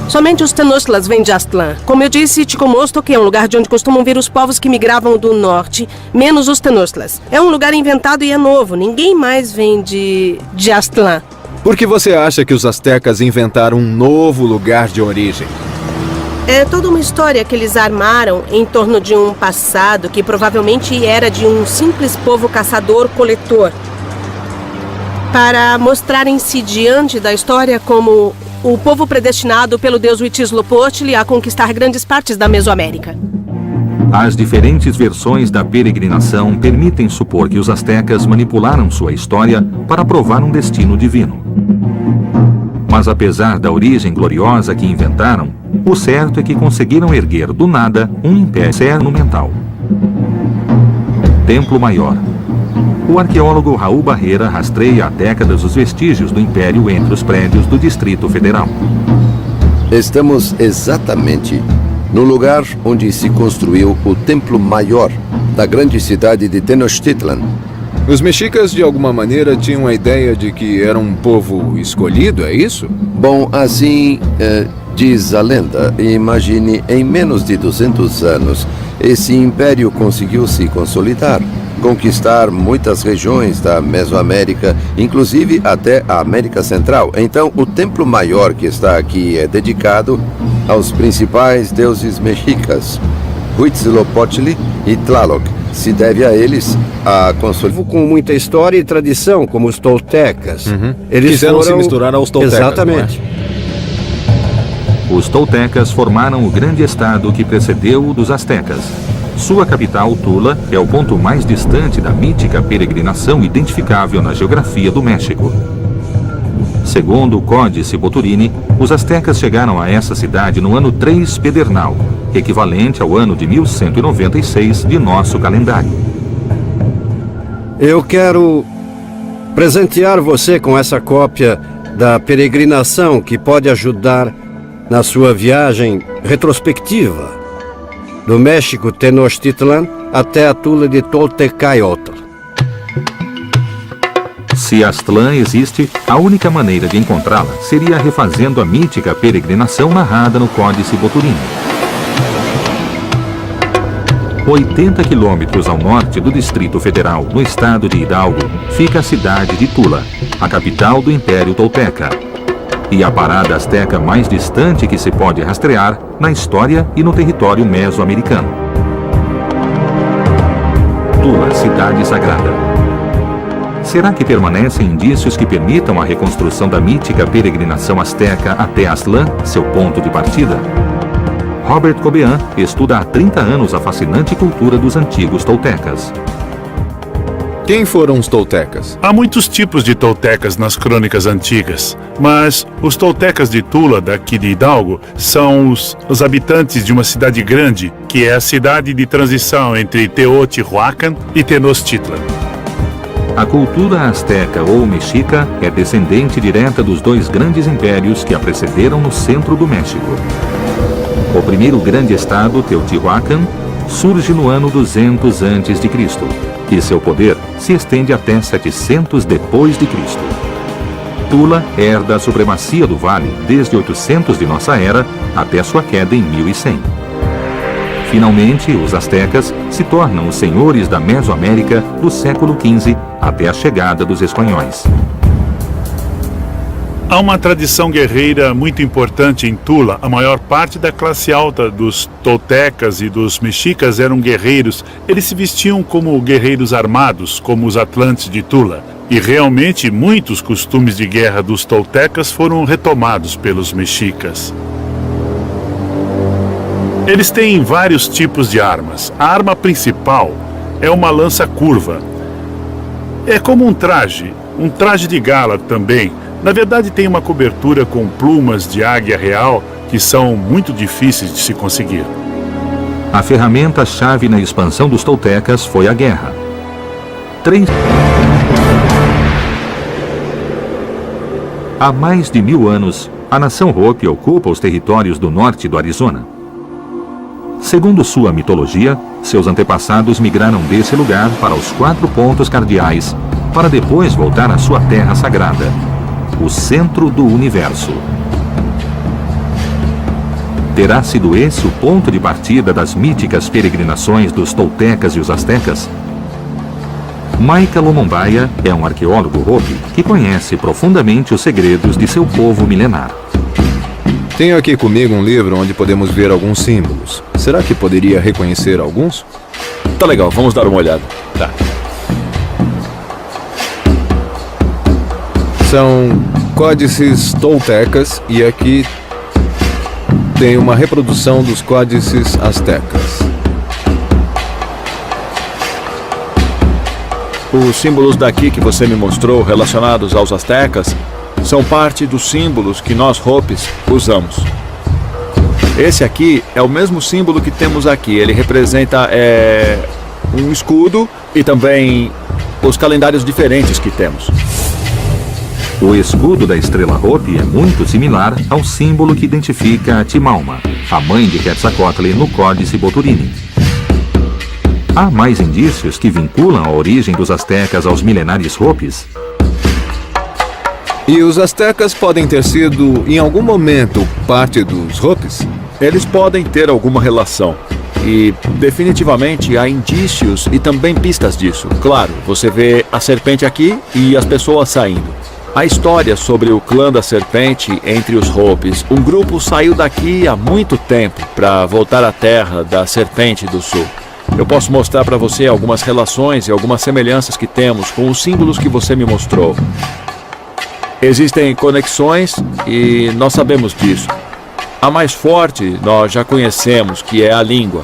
Somente os Tenochtitlan vêm de Aztlán. Como eu disse, Ticomostoc é um lugar de onde costumam vir os povos que migravam do norte, menos os Tenochtitlan. É um lugar inventado e é novo. Ninguém mais vem de Aztlán. Por que você acha que os astecas inventaram um novo lugar de origem? É toda uma história que eles armaram em torno de um passado que provavelmente era de um simples povo caçador-coletor, para mostrarem-se diante da história como o povo predestinado pelo deus Huitzilopochtli a conquistar grandes partes da Mesoamérica. As diferentes versões da peregrinação permitem supor que os astecas manipularam sua história para provar um destino divino. Mas apesar da origem gloriosa que inventaram, o certo é que conseguiram erguer do nada um império monumental. Templo Maior, O arqueólogo Raul Barreira rastreia há décadas os vestígios do Império entre os prédios do Distrito Federal. Estamos exatamente no lugar onde se construiu o templo maior da grande cidade de Tenochtitlan. Os mexicas, de alguma maneira, tinham a ideia de que era um povo escolhido, é isso? Bom, assim diz a lenda. Imagine, em menos de 200 anos, esse império conseguiu se consolidar, conquistar muitas regiões da Mesoamérica, inclusive até a América Central. Então, o templo maior que está aqui é dedicado aos principais deuses mexicas, Huitzilopochtli e Tlaloc. Se deve a eles a consolidação. Com muita história e tradição, como os toltecas. Eles Quiseram se foram... misturar aos toltecas. Exatamente. Os toltecas formaram o grande estado que precedeu o dos astecas. Sua capital, Tula, é o ponto mais distante da mítica peregrinação identificável na geografia do México. Segundo o Códice Boturini, os astecas chegaram a essa cidade no ano 3 Pedernal, equivalente ao ano de 1196 de nosso calendário. Eu quero presentear você com essa cópia da peregrinação que pode ajudar na sua viagem retrospectiva do México Tenochtitlan até a Tula de Toltecayotl. Se Aztlán existe, a única maneira de encontrá-la seria refazendo a mítica peregrinação narrada no Códice Boturini. 80 quilômetros ao norte do Distrito Federal, no estado de Hidalgo, fica a cidade de Tula, a capital do Império Tolteca, e a parada asteca mais distante que se pode rastrear na história e no território mesoamericano. Tula, cidade sagrada. Será que permanecem indícios que permitam a reconstrução da mítica peregrinação asteca até Aztlán, seu ponto de partida? Robert Cobean estuda há 30 anos a fascinante cultura dos antigos toltecas. Quem foram os toltecas? Há muitos tipos de toltecas nas crônicas antigas, mas os toltecas de Tula, daqui de Hidalgo, são os habitantes de uma cidade grande, que é a cidade de transição entre Teotihuacan e Tenochtitlan. A cultura asteca ou mexica é descendente direta dos dois grandes impérios que a precederam no centro do México. O primeiro grande estado, Teotihuacan, surge no ano 200 a.C., e seu poder se estende até 700 depois de Cristo. Tula herda a supremacia do vale desde 800 de nossa era até sua queda em 1100. Finalmente, os astecas se tornam os senhores da Mesoamérica do século XV até a chegada dos espanhóis. Há uma tradição guerreira muito importante em Tula. A maior parte da classe alta dos toltecas e dos mexicas eram guerreiros. Eles se vestiam como guerreiros armados, como os atlantes de Tula. E realmente muitos costumes de guerra dos toltecas foram retomados pelos mexicas. Eles têm vários tipos de armas. A arma principal é uma lança curva. É como um traje de gala também. Na verdade, tem uma cobertura com plumas de águia real que são muito difíceis de se conseguir. A ferramenta-chave na expansão dos toltecas foi a guerra. Há mais de 1000 anos, a nação Hopi ocupa os territórios do norte do Arizona. Segundo sua mitologia, seus antepassados migraram desse lugar para os 4 pontos cardeais, para depois voltar à sua terra sagrada, o centro do universo. Terá sido esse o ponto de partida das míticas peregrinações dos toltecas e os astecas? Maika Lomombaia é um arqueólogo Hopi que conhece profundamente os segredos de seu povo milenar. Tenho aqui comigo um livro onde podemos ver alguns símbolos. Será que poderia reconhecer alguns? Tá legal, vamos dar uma olhada. Tá. São códices toltecas e aqui tem uma reprodução dos códices astecas. Os símbolos daqui que você me mostrou relacionados aos astecas são parte dos símbolos que nós Hopis usamos. Esse aqui é o mesmo símbolo que temos aqui. Ele representa um escudo e também os calendários diferentes que temos. O escudo da estrela Hopi é muito similar ao símbolo que identifica a Timalma, a mãe de Quetzalcoatl, no Códice Boturini. Há mais indícios que vinculam a origem dos astecas aos milenares Hopis. E os astecas podem ter sido, em algum momento, parte dos Hopis? Eles podem ter alguma relação. E, definitivamente, há indícios e também pistas disso. Claro, você vê a serpente aqui e as pessoas saindo. A história sobre o clã da serpente entre os Hopis. Um grupo saiu daqui há muito tempo para voltar à terra da serpente do sul. Eu posso mostrar para você algumas relações e algumas semelhanças que temos com os símbolos que você me mostrou. Existem conexões e nós sabemos disso. A mais forte nós já conhecemos, que é a língua.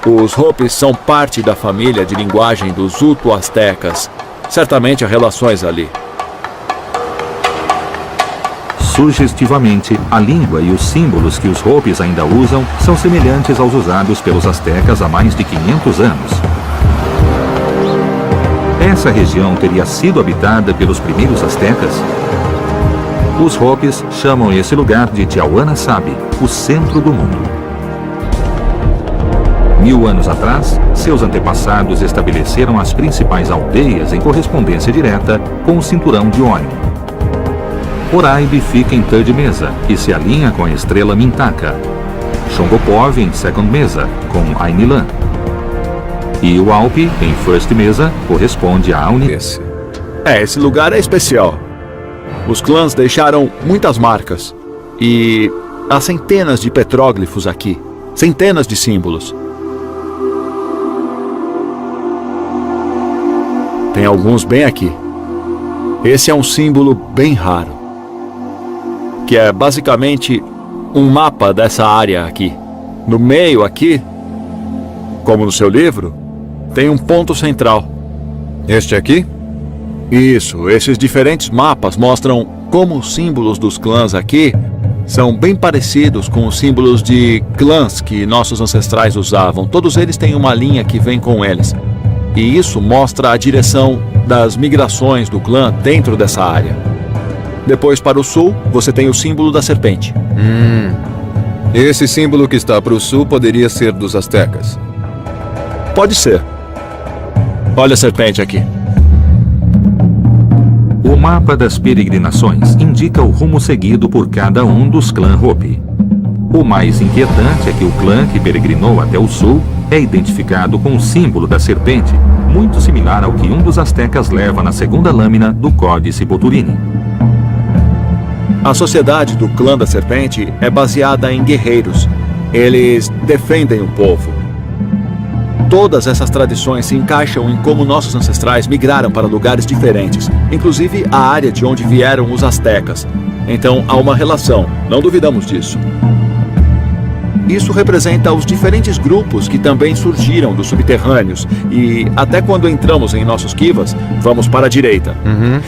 Os Hopis são parte da família de linguagem dos Uto-Astecas. Certamente há relações ali. Sugestivamente, a língua e os símbolos que os Hopis ainda usam são semelhantes aos usados pelos astecas há mais de 500 anos. Essa região teria sido habitada pelos primeiros astecas? Os Hopis chamam esse lugar de Tiahuanasabi, o centro do mundo. 1000 anos atrás, seus antepassados estabeleceram as principais aldeias em correspondência direta com o cinturão de Órion. Oraibi fica em Third Mesa e se alinha com a estrela Mintaka. Shongopov em Second Mesa, com Ainilan. E o Alpi, em First Mesa, corresponde a Auni. Esse lugar é especial. Os clãs deixaram muitas marcas. E há centenas de petróglifos aqui. Centenas de símbolos. Tem alguns bem aqui. Esse é um símbolo bem raro, que é basicamente um mapa dessa área aqui. No meio aqui, como no seu livro, tem um ponto central. Este aqui? Isso, esses diferentes mapas mostram como os símbolos dos clãs aqui são bem parecidos com os símbolos de clãs que nossos ancestrais usavam. Todos eles têm uma linha que vem com eles. E isso mostra a direção das migrações do clã dentro dessa área. Depois, para o sul, você tem o símbolo da serpente. Esse símbolo que está para o sul poderia ser dos astecas. Pode ser. Olha a serpente aqui. O mapa das peregrinações indica o rumo seguido por cada um dos clãs Hopi. O mais inquietante é que o clã que peregrinou até o sul é identificado com o símbolo da serpente, muito similar ao que um dos astecas leva na segunda lâmina do Códice Boturini. A sociedade do clã da serpente é baseada em guerreiros. Eles defendem o povo. Todas essas tradições se encaixam em como nossos ancestrais migraram para lugares diferentes, inclusive a área de onde vieram os astecas. Então há uma relação, não duvidamos disso. Isso representa os diferentes grupos que também surgiram dos subterrâneos e até quando entramos em nossos kivas, vamos para a direita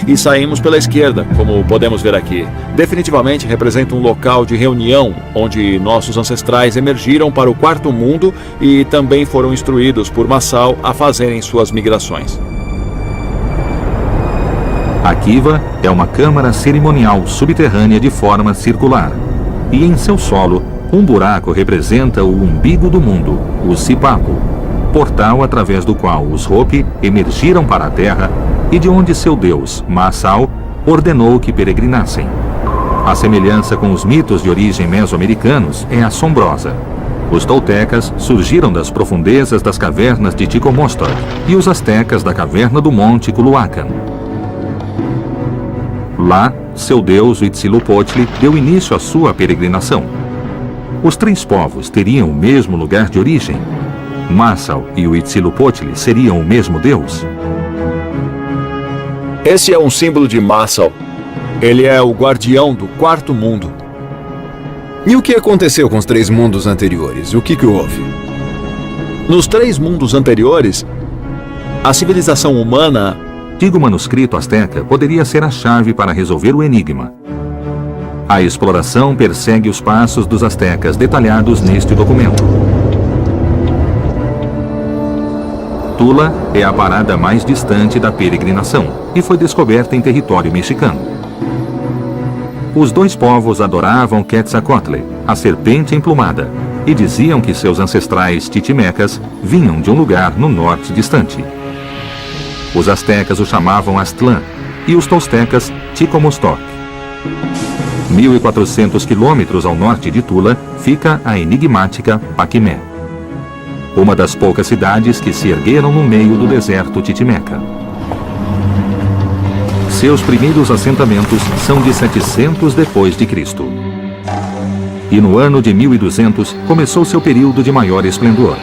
e saímos pela esquerda, como podemos ver aqui. Definitivamente representa um local de reunião onde nossos ancestrais emergiram para o quarto mundo e também foram instruídos por Masao a fazerem suas migrações. A kiva é uma câmara cerimonial subterrânea de forma circular e em seu solo um buraco representa o umbigo do mundo, o Sipapo, portal através do qual os Hopi emergiram para a terra e de onde seu deus, Masao, ordenou que peregrinassem. A semelhança com os mitos de origem mesoamericanos é assombrosa. Os toltecas surgiram das profundezas das cavernas de Ticomostor e os astecas da caverna do Monte Culhuacan. Lá, seu deus Huitzilopochtli deu início à sua peregrinação. Os três povos teriam o mesmo lugar de origem? Masao e Huitzilopochtli seriam o mesmo deus? Esse é um símbolo de Masao. Ele é o guardião do quarto mundo. E o que aconteceu com os três mundos anteriores? O que houve? Nos três mundos anteriores, a civilização humana... O antigo manuscrito asteca poderia ser a chave para resolver o enigma. A exploração persegue os passos dos astecas detalhados neste documento. Tula é a parada mais distante da peregrinação e foi descoberta em território mexicano. Os dois povos adoravam Quetzalcoatl, a serpente emplumada, e diziam que seus ancestrais titimecas vinham de um lugar no norte distante. Os astecas o chamavam Aztlán e os toltecas Ticomostoc. 1.400 quilômetros ao norte de Tula fica a enigmática Paquimé, uma das poucas cidades que se ergueram no meio do deserto titimeca. Seus primeiros assentamentos são de 700 depois de Cristo. E no ano de 1200 começou seu período de maior esplendor.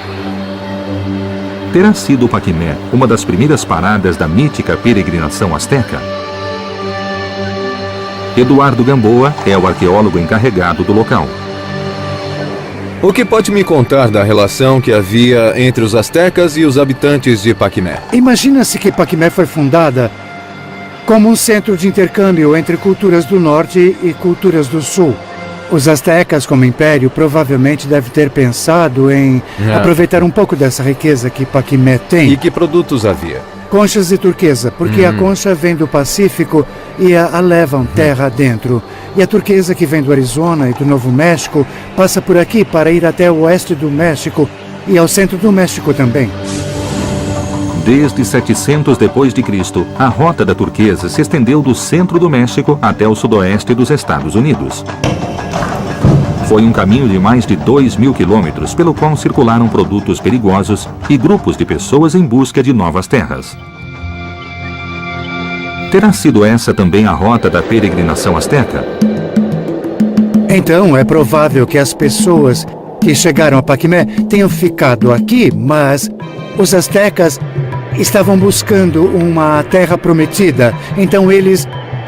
Terá sido Paquimé uma das primeiras paradas da mítica peregrinação asteca? Eduardo Gamboa é o arqueólogo encarregado do local. O que pode me contar da relação que havia entre os astecas e os habitantes de Paquimé? Imagina-se que Paquimé foi fundada como um centro de intercâmbio entre culturas do norte e culturas do sul. Os astecas, como império, provavelmente devem ter pensado em aproveitar um pouco dessa riqueza que Paquimé tem. E que produtos havia? Conchas de turquesa, porque a concha vem do Pacífico e a levam terra adentro. E a turquesa, que vem do Arizona e do Novo México, passa por aqui para ir até o oeste do México e ao centro do México também. Desde 700 depois de Cristo, a rota da turquesa se estendeu do centro do México até o sudoeste dos Estados Unidos. Foi um caminho de mais de 2.000 quilômetros pelo qual circularam produtos perigosos e grupos de pessoas em busca de novas terras. Terá sido essa também a rota da peregrinação asteca? Então, é provável que as pessoas que chegaram a Paquimé tenham ficado aqui, mas os astecas estavam buscando uma terra prometida. Então eles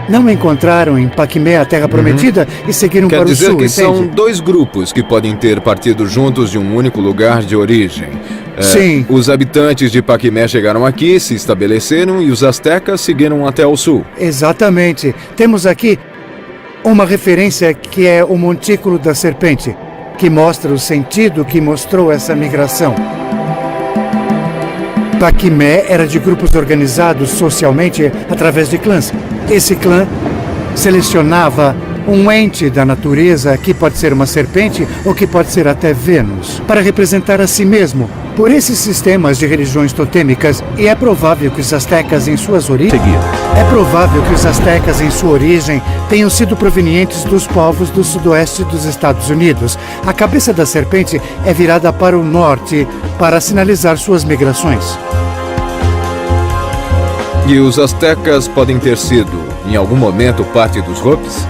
não encontraram em Paquimé a terra prometida e seguiram para o sul. Quer dizer que entende? são dois grupos que podem ter partido juntos de um único lugar de origem. Sim. Os habitantes de Paquimé chegaram aqui, se estabeleceram e os astecas seguiram até o sul. Exatamente. Temos aqui uma referência que é o Montículo da Serpente, que mostra o sentido que mostrou essa migração. Paquimé era de grupos organizados socialmente através de clãs. Esse clã selecionava um ente da natureza, que pode ser uma serpente ou que pode ser até Vênus, para representar a si mesmo por esses sistemas de religiões totêmicas. E é provável que os astecas em suas origens tenham sido provenientes dos povos do sudoeste dos Estados Unidos. A cabeça da serpente é virada para o norte para sinalizar suas migrações. E os astecas podem ter sido, em algum momento, parte dos Hopis?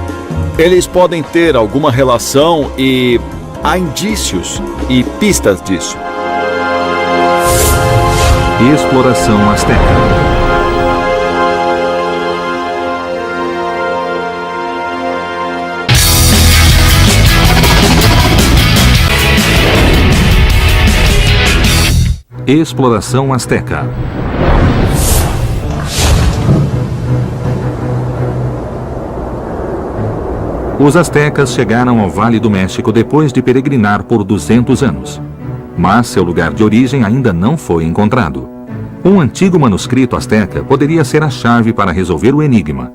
Eles podem ter alguma relação e há indícios e pistas disso. Exploração asteca. Exploração asteca. Os astecas chegaram ao Vale do México depois de peregrinar por 200 anos. Mas seu lugar de origem ainda não foi encontrado. Um antigo manuscrito asteca poderia ser a chave para resolver o enigma.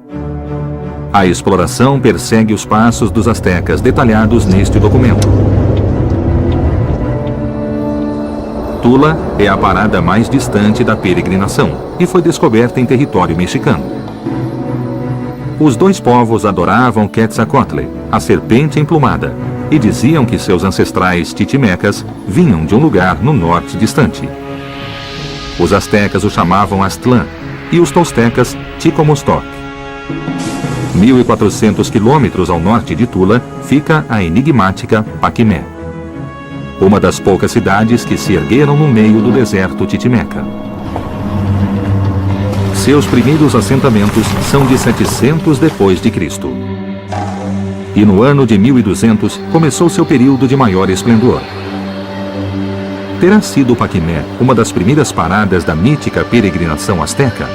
A exploração persegue os passos dos astecas detalhados neste documento. Tula é a parada mais distante da peregrinação e foi descoberta em território mexicano. Os dois povos adoravam Quetzalcoatl, a serpente emplumada, e diziam que seus ancestrais titimecas vinham de um lugar no norte distante. Os astecas o chamavam Aztlán e os toltecas Ticomostoc. 1.400 quilômetros ao norte de Tula fica a enigmática Paquimé, uma das poucas cidades que se ergueram no meio do deserto titimeca. Seus primeiros assentamentos são de 700 depois de Cristo. E no ano de 1200 começou seu período de maior esplendor. Terá sido Paquimé uma das primeiras paradas da mítica peregrinação asteca?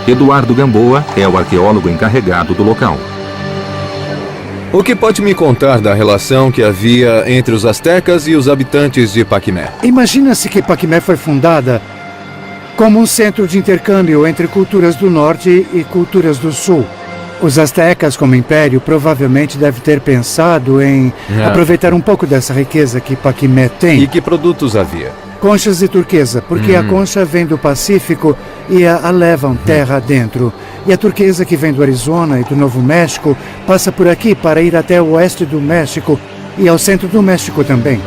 Eduardo Gamboa é o arqueólogo encarregado do local. O que pode me contar da relação que havia entre os astecas e os habitantes de Paquimé? Imagina-se que Paquimé foi fundada como um centro de intercâmbio entre culturas do norte e culturas do sul. Os astecas, como império, provavelmente devem ter pensado em aproveitar um pouco dessa riqueza que Paquimé tem. E que produtos havia? Conchas de turquesa, porque a concha vem do Pacífico e a levam terra adentro. E a turquesa, que vem do Arizona e do Novo México, passa por aqui para ir até o oeste do México e ao centro do México também.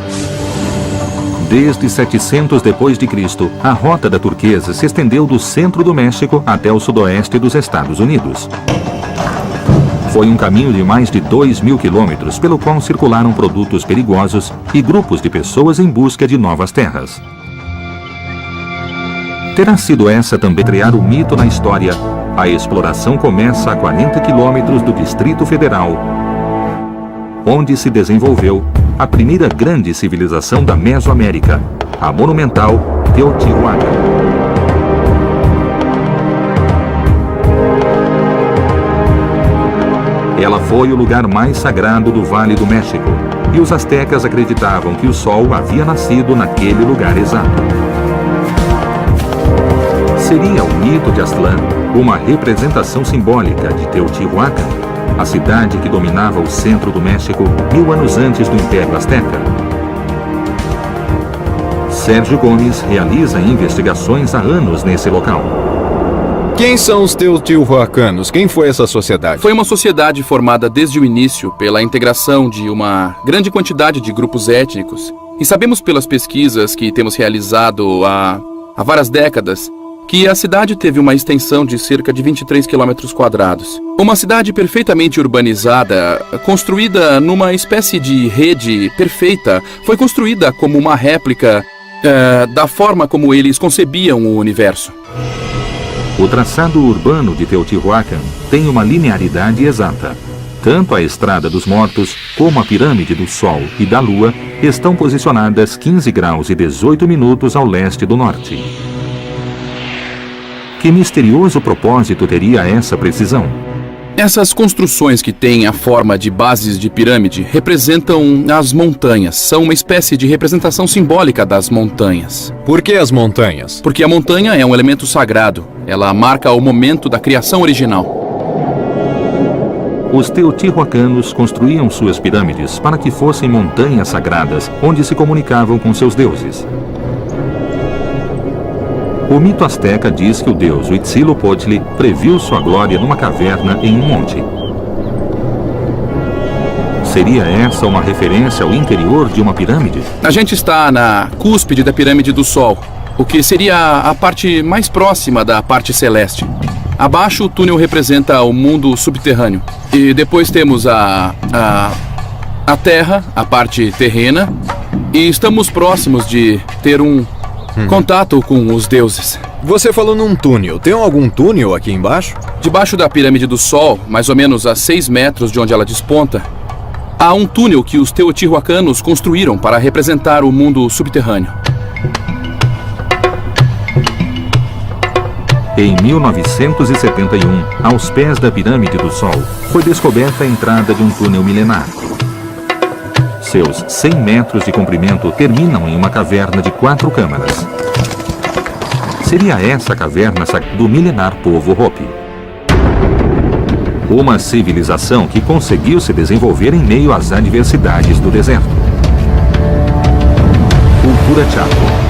Desde 700 depois de Cristo, a rota da turquesa se estendeu do centro do México até o sudoeste dos Estados Unidos. Foi um caminho de mais de 2.000 quilômetros pelo qual circularam produtos perigosos e grupos de pessoas em busca de novas terras. Terá sido essa também criar o mito na história. A exploração começa a 40 quilômetros do Distrito Federal, onde se desenvolveu a primeira grande civilização da Mesoamérica, a monumental Teotihuacan. Ela foi o lugar mais sagrado do Vale do México, e os astecas acreditavam que o sol havia nascido naquele lugar exato. Seria o mito de Aztlán uma representação simbólica de Teotihuacan, a cidade que dominava o centro do México 1000 anos antes do Império Azteca? Sérgio Gomes realiza investigações há anos nesse local. Quem são os Teotihuacanos? Quem foi essa sociedade? Foi uma sociedade formada desde o início pela integração de uma grande quantidade de grupos étnicos. E sabemos pelas pesquisas que temos realizado há várias décadas que a cidade teve uma extensão de cerca de 23 quilômetros quadrados. Uma cidade perfeitamente urbanizada, construída numa espécie de rede perfeita, foi construída como uma réplica da forma como eles concebiam o universo. O traçado urbano de Teotihuacan tem uma linearidade exata. Tanto a Estrada dos Mortos como a Pirâmide do Sol e da Lua estão posicionadas 15 graus e 18 minutos ao leste do norte. Que misterioso propósito teria essa precisão? Essas construções que têm a forma de bases de pirâmide representam as montanhas. São uma espécie de representação simbólica das montanhas. Por que as montanhas? Porque a montanha é um elemento sagrado. Ela marca o momento da criação original. Os teotihuacanos construíam suas pirâmides para que fossem montanhas sagradas, onde se comunicavam com seus deuses. O mito azteca diz que o deus Huitzilopochtli previu sua glória numa caverna em um monte. Seria essa uma referência ao interior de uma pirâmide? A gente está na cúspide da Pirâmide do Sol, o que seria a parte mais próxima da parte celeste. Abaixo, o túnel representa o mundo subterrâneo. E depois temos a Terra, a parte terrena. E estamos próximos de ter um contato com os deuses. Você falou num túnel. Tem algum túnel aqui embaixo? Debaixo da Pirâmide do Sol, mais ou menos a 6 metros de onde ela desponta, há um túnel que os teotihuacanos construíram para representar o mundo subterrâneo. Em 1971, aos pés da Pirâmide do Sol, foi descoberta a entrada de um túnel milenar. Seus 100 metros de comprimento terminam em uma caverna de 4 câmaras. Seria essa a caverna do milenar povo Hopi. Uma civilização que conseguiu se desenvolver em meio às adversidades do deserto. Cultura Chaco.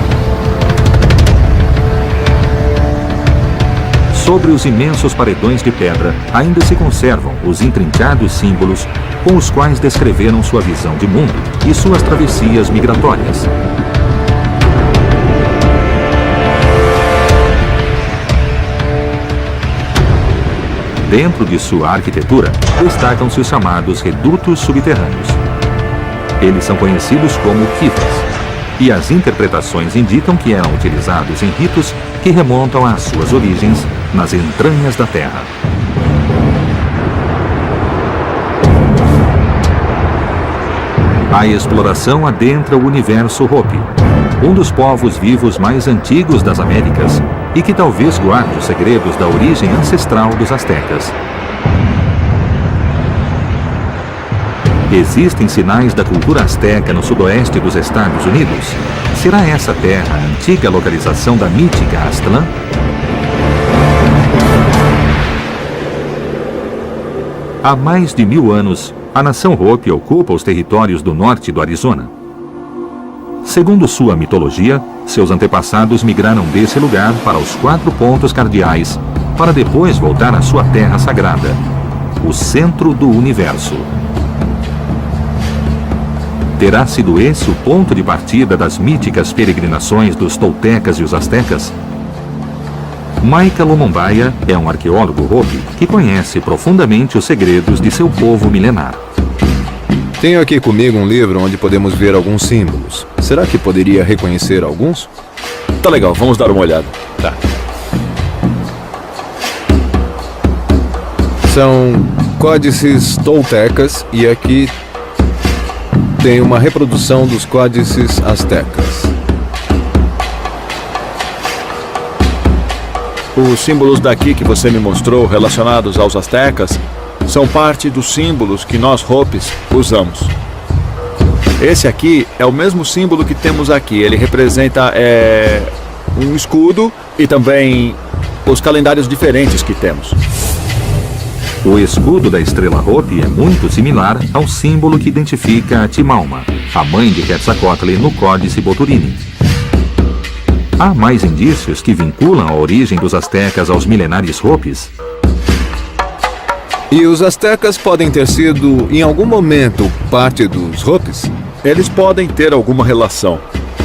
Sobre os imensos paredões de pedra, ainda se conservam os intrincados símbolos com os quais descreveram sua visão de mundo e suas travessias migratórias. Dentro de sua arquitetura, destacam-se os chamados redutos subterrâneos. Eles são conhecidos como kivas, e as interpretações indicam que eram utilizados em ritos que remontam às suas origens nas entranhas da Terra. A exploração adentra o universo Hopi, um dos povos vivos mais antigos das Américas e que talvez guarde os segredos da origem ancestral dos astecas. Existem sinais da cultura asteca no sudoeste dos Estados Unidos? Será essa terra a antiga localização da mítica Aztlán? Há mais de 1000 anos, a nação Hopi ocupa os territórios do norte do Arizona. Segundo sua mitologia, seus antepassados migraram desse lugar para os 4 pontos cardeais, para depois voltar à sua terra sagrada, o centro do universo. Terá sido esse o ponto de partida das míticas peregrinações dos toltecas e os astecas? Maika Lomombaia é um arqueólogo Hopi que conhece profundamente os segredos de seu povo milenar. Tenho aqui comigo um livro onde podemos ver alguns símbolos. Será que poderia reconhecer alguns? Tá legal, vamos dar uma olhada. Tá. São códices toltecas e aqui tem uma reprodução dos códices astecas. Os símbolos daqui que você me mostrou relacionados aos astecas são parte dos símbolos que nós Hopis usamos. Esse aqui é o mesmo símbolo que temos aqui. Ele representa um escudo e também os calendários diferentes que temos. O escudo da estrela Hopi é muito similar ao símbolo que identifica a Timalma, a mãe de Quetzalcoatl, no Códice Boturini. Há mais indícios que vinculam a origem dos astecas aos milenares Hopis? E os astecas podem ter sido, em algum momento, parte dos Hopis? Eles podem ter alguma relação.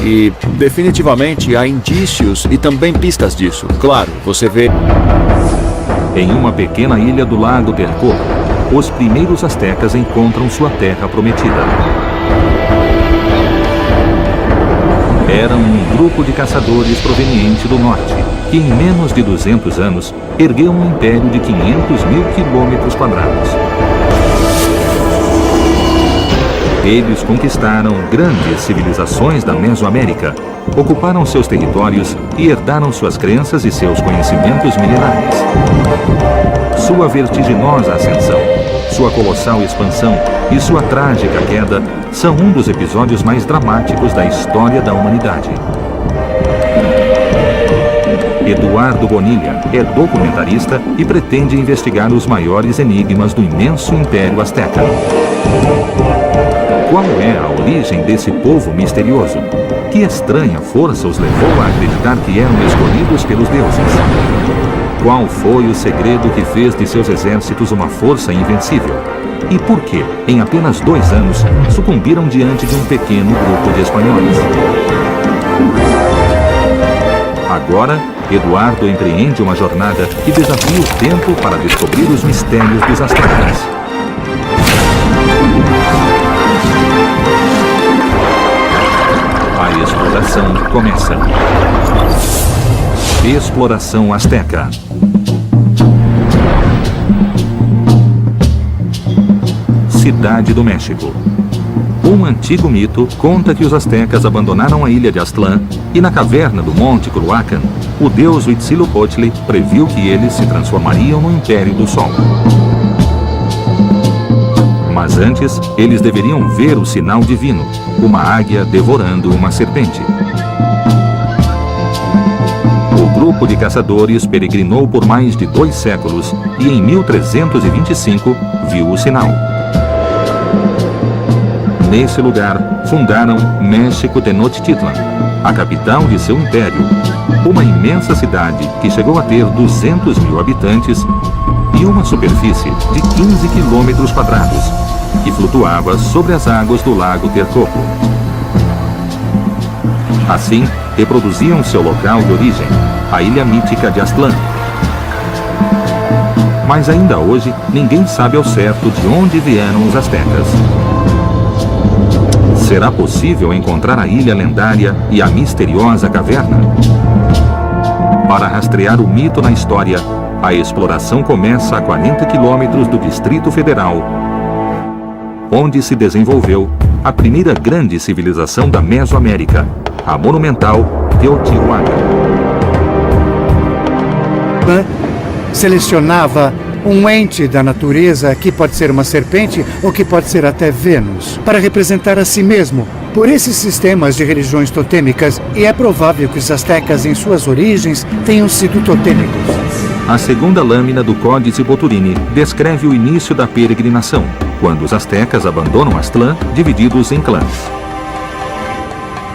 E, definitivamente, há indícios e também pistas disso. Claro, você vê... Em uma pequena ilha do lago Texcoco, os primeiros astecas encontram sua terra prometida. Eram um grupo de caçadores proveniente do norte, que em menos de 200 anos ergueu um império de 500.000 quilômetros quadrados. Eles conquistaram grandes civilizações da Mesoamérica, ocuparam seus territórios e herdaram suas crenças e seus conhecimentos milenares. Sua vertiginosa ascensão, sua colossal expansão e sua trágica queda são um dos episódios mais dramáticos da história da humanidade. Eduardo Bonilha é documentarista e pretende investigar os maiores enigmas do imenso Império Azteca. Qual é a origem desse povo misterioso? Que estranha força os levou a acreditar que eram escolhidos pelos deuses? Qual foi o segredo que fez de seus exércitos uma força invencível? E por que, em apenas 2 anos, sucumbiram diante de um pequeno grupo de espanhóis? Agora, Eduardo empreende uma jornada que desafia o tempo para descobrir os mistérios dos astecas. A exploração começa. Exploração Azteca. Cidade do México. Um antigo mito conta que os astecas abandonaram a ilha de Aztlán e na caverna do Monte Culhuacan, o deus Huitzilopochtli previu que eles se transformariam no Império do Sol. Mas antes, eles deveriam ver o sinal divino, uma águia devorando uma serpente. O grupo de caçadores peregrinou por mais de 2 séculos e em 1325 viu o sinal. Nesse lugar, fundaram México Tenochtitlan, a capital de seu império, uma imensa cidade que chegou a ter 200.000 habitantes e uma superfície de 15 quilômetros quadrados, que flutuava sobre as águas do lago Texcoco. Assim, reproduziam seu local de origem, a ilha mítica de Aztlán. Mas ainda hoje, ninguém sabe ao certo de onde vieram os astecas. Será possível encontrar a ilha lendária e a misteriosa caverna? Para rastrear o mito na história, a exploração começa a 40 quilômetros do Distrito Federal, onde se desenvolveu a primeira grande civilização da Mesoamérica, a monumental Teotihuacan. Selecionava um ente da natureza que pode ser uma serpente ou que pode ser até Vênus, para representar a si mesmo por esses sistemas de religiões totêmicas, e é provável que os astecas em suas origens tenham sido totêmicos. A segunda lâmina do Códice Boturini descreve o início da peregrinação, quando os astecas abandonam Aztlán divididos em clãs.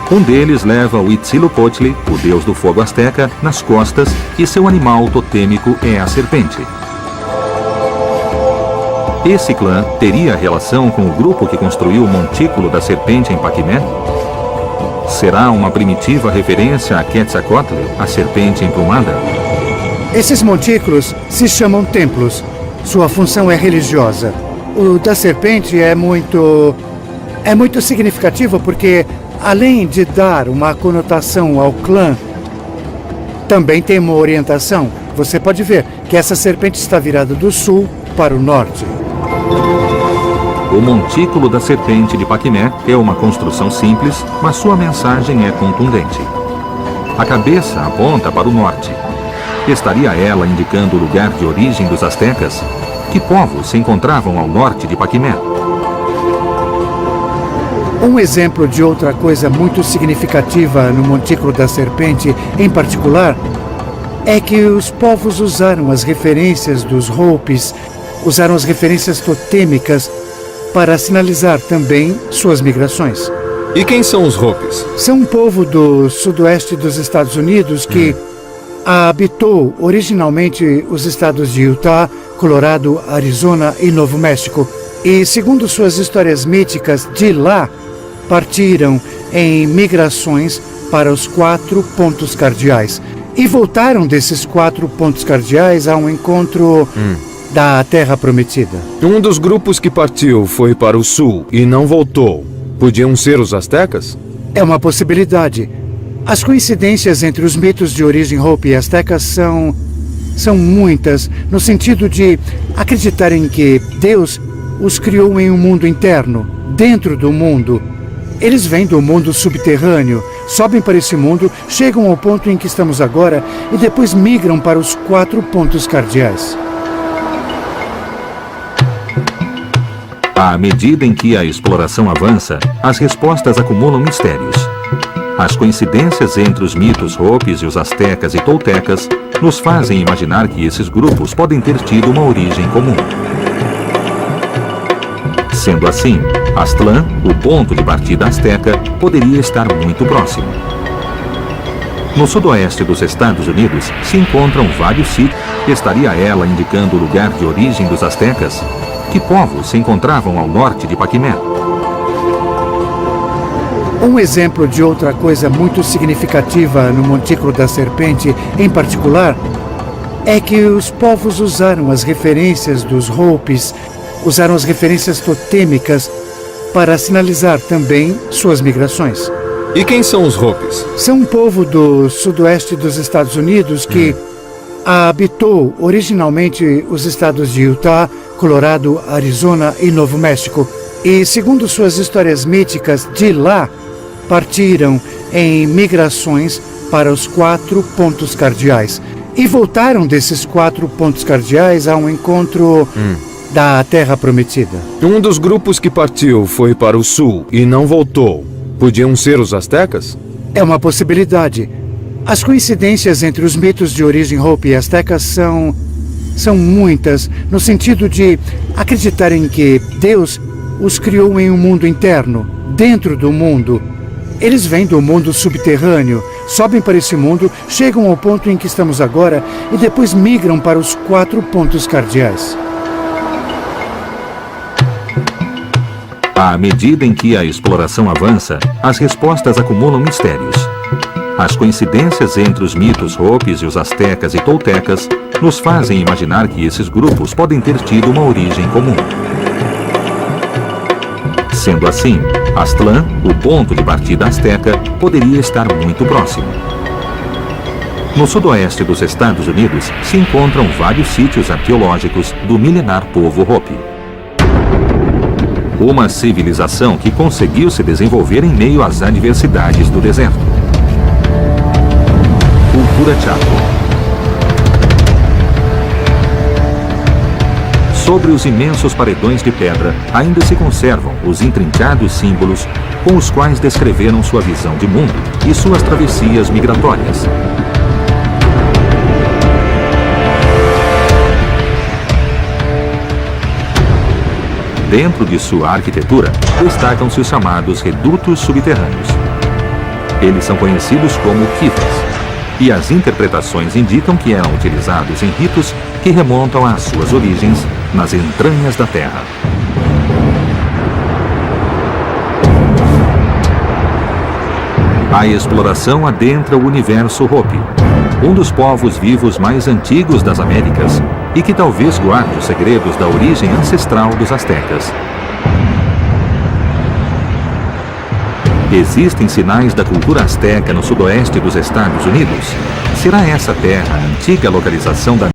Um deles leva o Huitzilopochtli, o deus do fogo asteca, nas costas, e seu animal totêmico é a serpente. Esse clã teria relação com o grupo que construiu o montículo da serpente em Paquimé? Será uma primitiva referência a Quetzalcoatl, a serpente emplumada? Esses montículos se chamam templos. Sua função é religiosa. O da serpente é muito significativo porque, além de dar uma conotação ao clã, também tem uma orientação. Você pode ver que essa serpente está virada do sul para o norte. O montículo da serpente de Paquimé é uma construção simples, mas sua mensagem é contundente. A cabeça aponta para o norte. Estaria ela indicando o lugar de origem dos astecas? Que povos se encontravam ao norte de Paquimé? Um exemplo de outra coisa muito significativa no montículo da serpente, em particular, é que os povos usaram as referências dos Hopis, usaram as referências totêmicas para sinalizar também suas migrações. E quem são os Hopis? São um povo do sudoeste dos Estados Unidos que habitou originalmente os estados de Utah, Colorado, Arizona e Novo México. E, segundo suas histórias míticas, de lá partiram em migrações para os 4 pontos cardeais. E voltaram desses 4 pontos cardeais a um encontro da Terra Prometida. Um dos grupos que partiu foi para o sul e não voltou. Podiam ser os astecas? É uma possibilidade. As coincidências entre os mitos de origem Hopi e astecas são muitas, no sentido de acreditarem que Deus os criou em um mundo interno, dentro do mundo. Eles vêm do mundo subterrâneo, sobem para esse mundo, chegam ao ponto em que estamos agora e depois migram para os 4 pontos cardeais. À medida em que a exploração avança, as respostas acumulam mistérios. As coincidências entre os mitos Hopis e os astecas e toltecas nos fazem imaginar que esses grupos podem ter tido uma origem comum. Sendo assim, Aztlán, o ponto de partida asteca, poderia estar muito próximo. No sudoeste dos Estados Unidos se encontram vários sítios. Estaria ela indicando o lugar de origem dos astecas? Que povos se encontravam ao norte de Paquimé? Um exemplo de outra coisa muito significativa no montículo da serpente, em particular, é que os povos usaram as referências dos Hopis, usaram as referências totêmicas para sinalizar também suas migrações. E quem são os Hopis? São um povo do sudoeste dos Estados Unidos que habitou originalmente os estados de Utah, Colorado, Arizona e Novo México. E, segundo suas histórias míticas, de lá partiram em migrações para os 4 pontos cardeais. E voltaram desses 4 pontos cardeais a um encontro da Terra Prometida. Um dos grupos que partiu foi para o sul e não voltou. Podiam ser os astecas? É uma possibilidade. As coincidências entre os mitos de origem Hopi e astecas são muitas, no sentido de acreditarem que Deus os criou em um mundo interno, dentro do mundo. Eles vêm do mundo subterrâneo, sobem para esse mundo, chegam ao ponto em que estamos agora e depois migram para os 4 pontos cardeais. À medida em que a exploração avança, as respostas acumulam mistérios. As coincidências entre os mitos Hopis e os astecas e toltecas nos fazem imaginar que esses grupos podem ter tido uma origem comum. Sendo assim, Aztlán, o ponto de partida asteca, poderia estar muito próximo. No sudoeste dos Estados Unidos se encontram vários sítios arqueológicos do milenar povo Hopi. Uma civilização que conseguiu se desenvolver em meio às adversidades do deserto. Cultura Chaco. Sobre os imensos paredões de pedra ainda se conservam os intrincados símbolos com os quais descreveram sua visão de mundo e suas travessias migratórias. Dentro de sua arquitetura, destacam-se os chamados redutos subterrâneos. Eles são conhecidos como kivas, e as interpretações indicam que eram utilizados em ritos que remontam às suas origens nas entranhas da Terra. A exploração adentra o universo Hopi, um dos povos vivos mais antigos das Américas e que talvez guarde os segredos da origem ancestral dos astecas. Existem sinais da cultura asteca no sudoeste dos Estados Unidos? Será essa terra a antiga localização da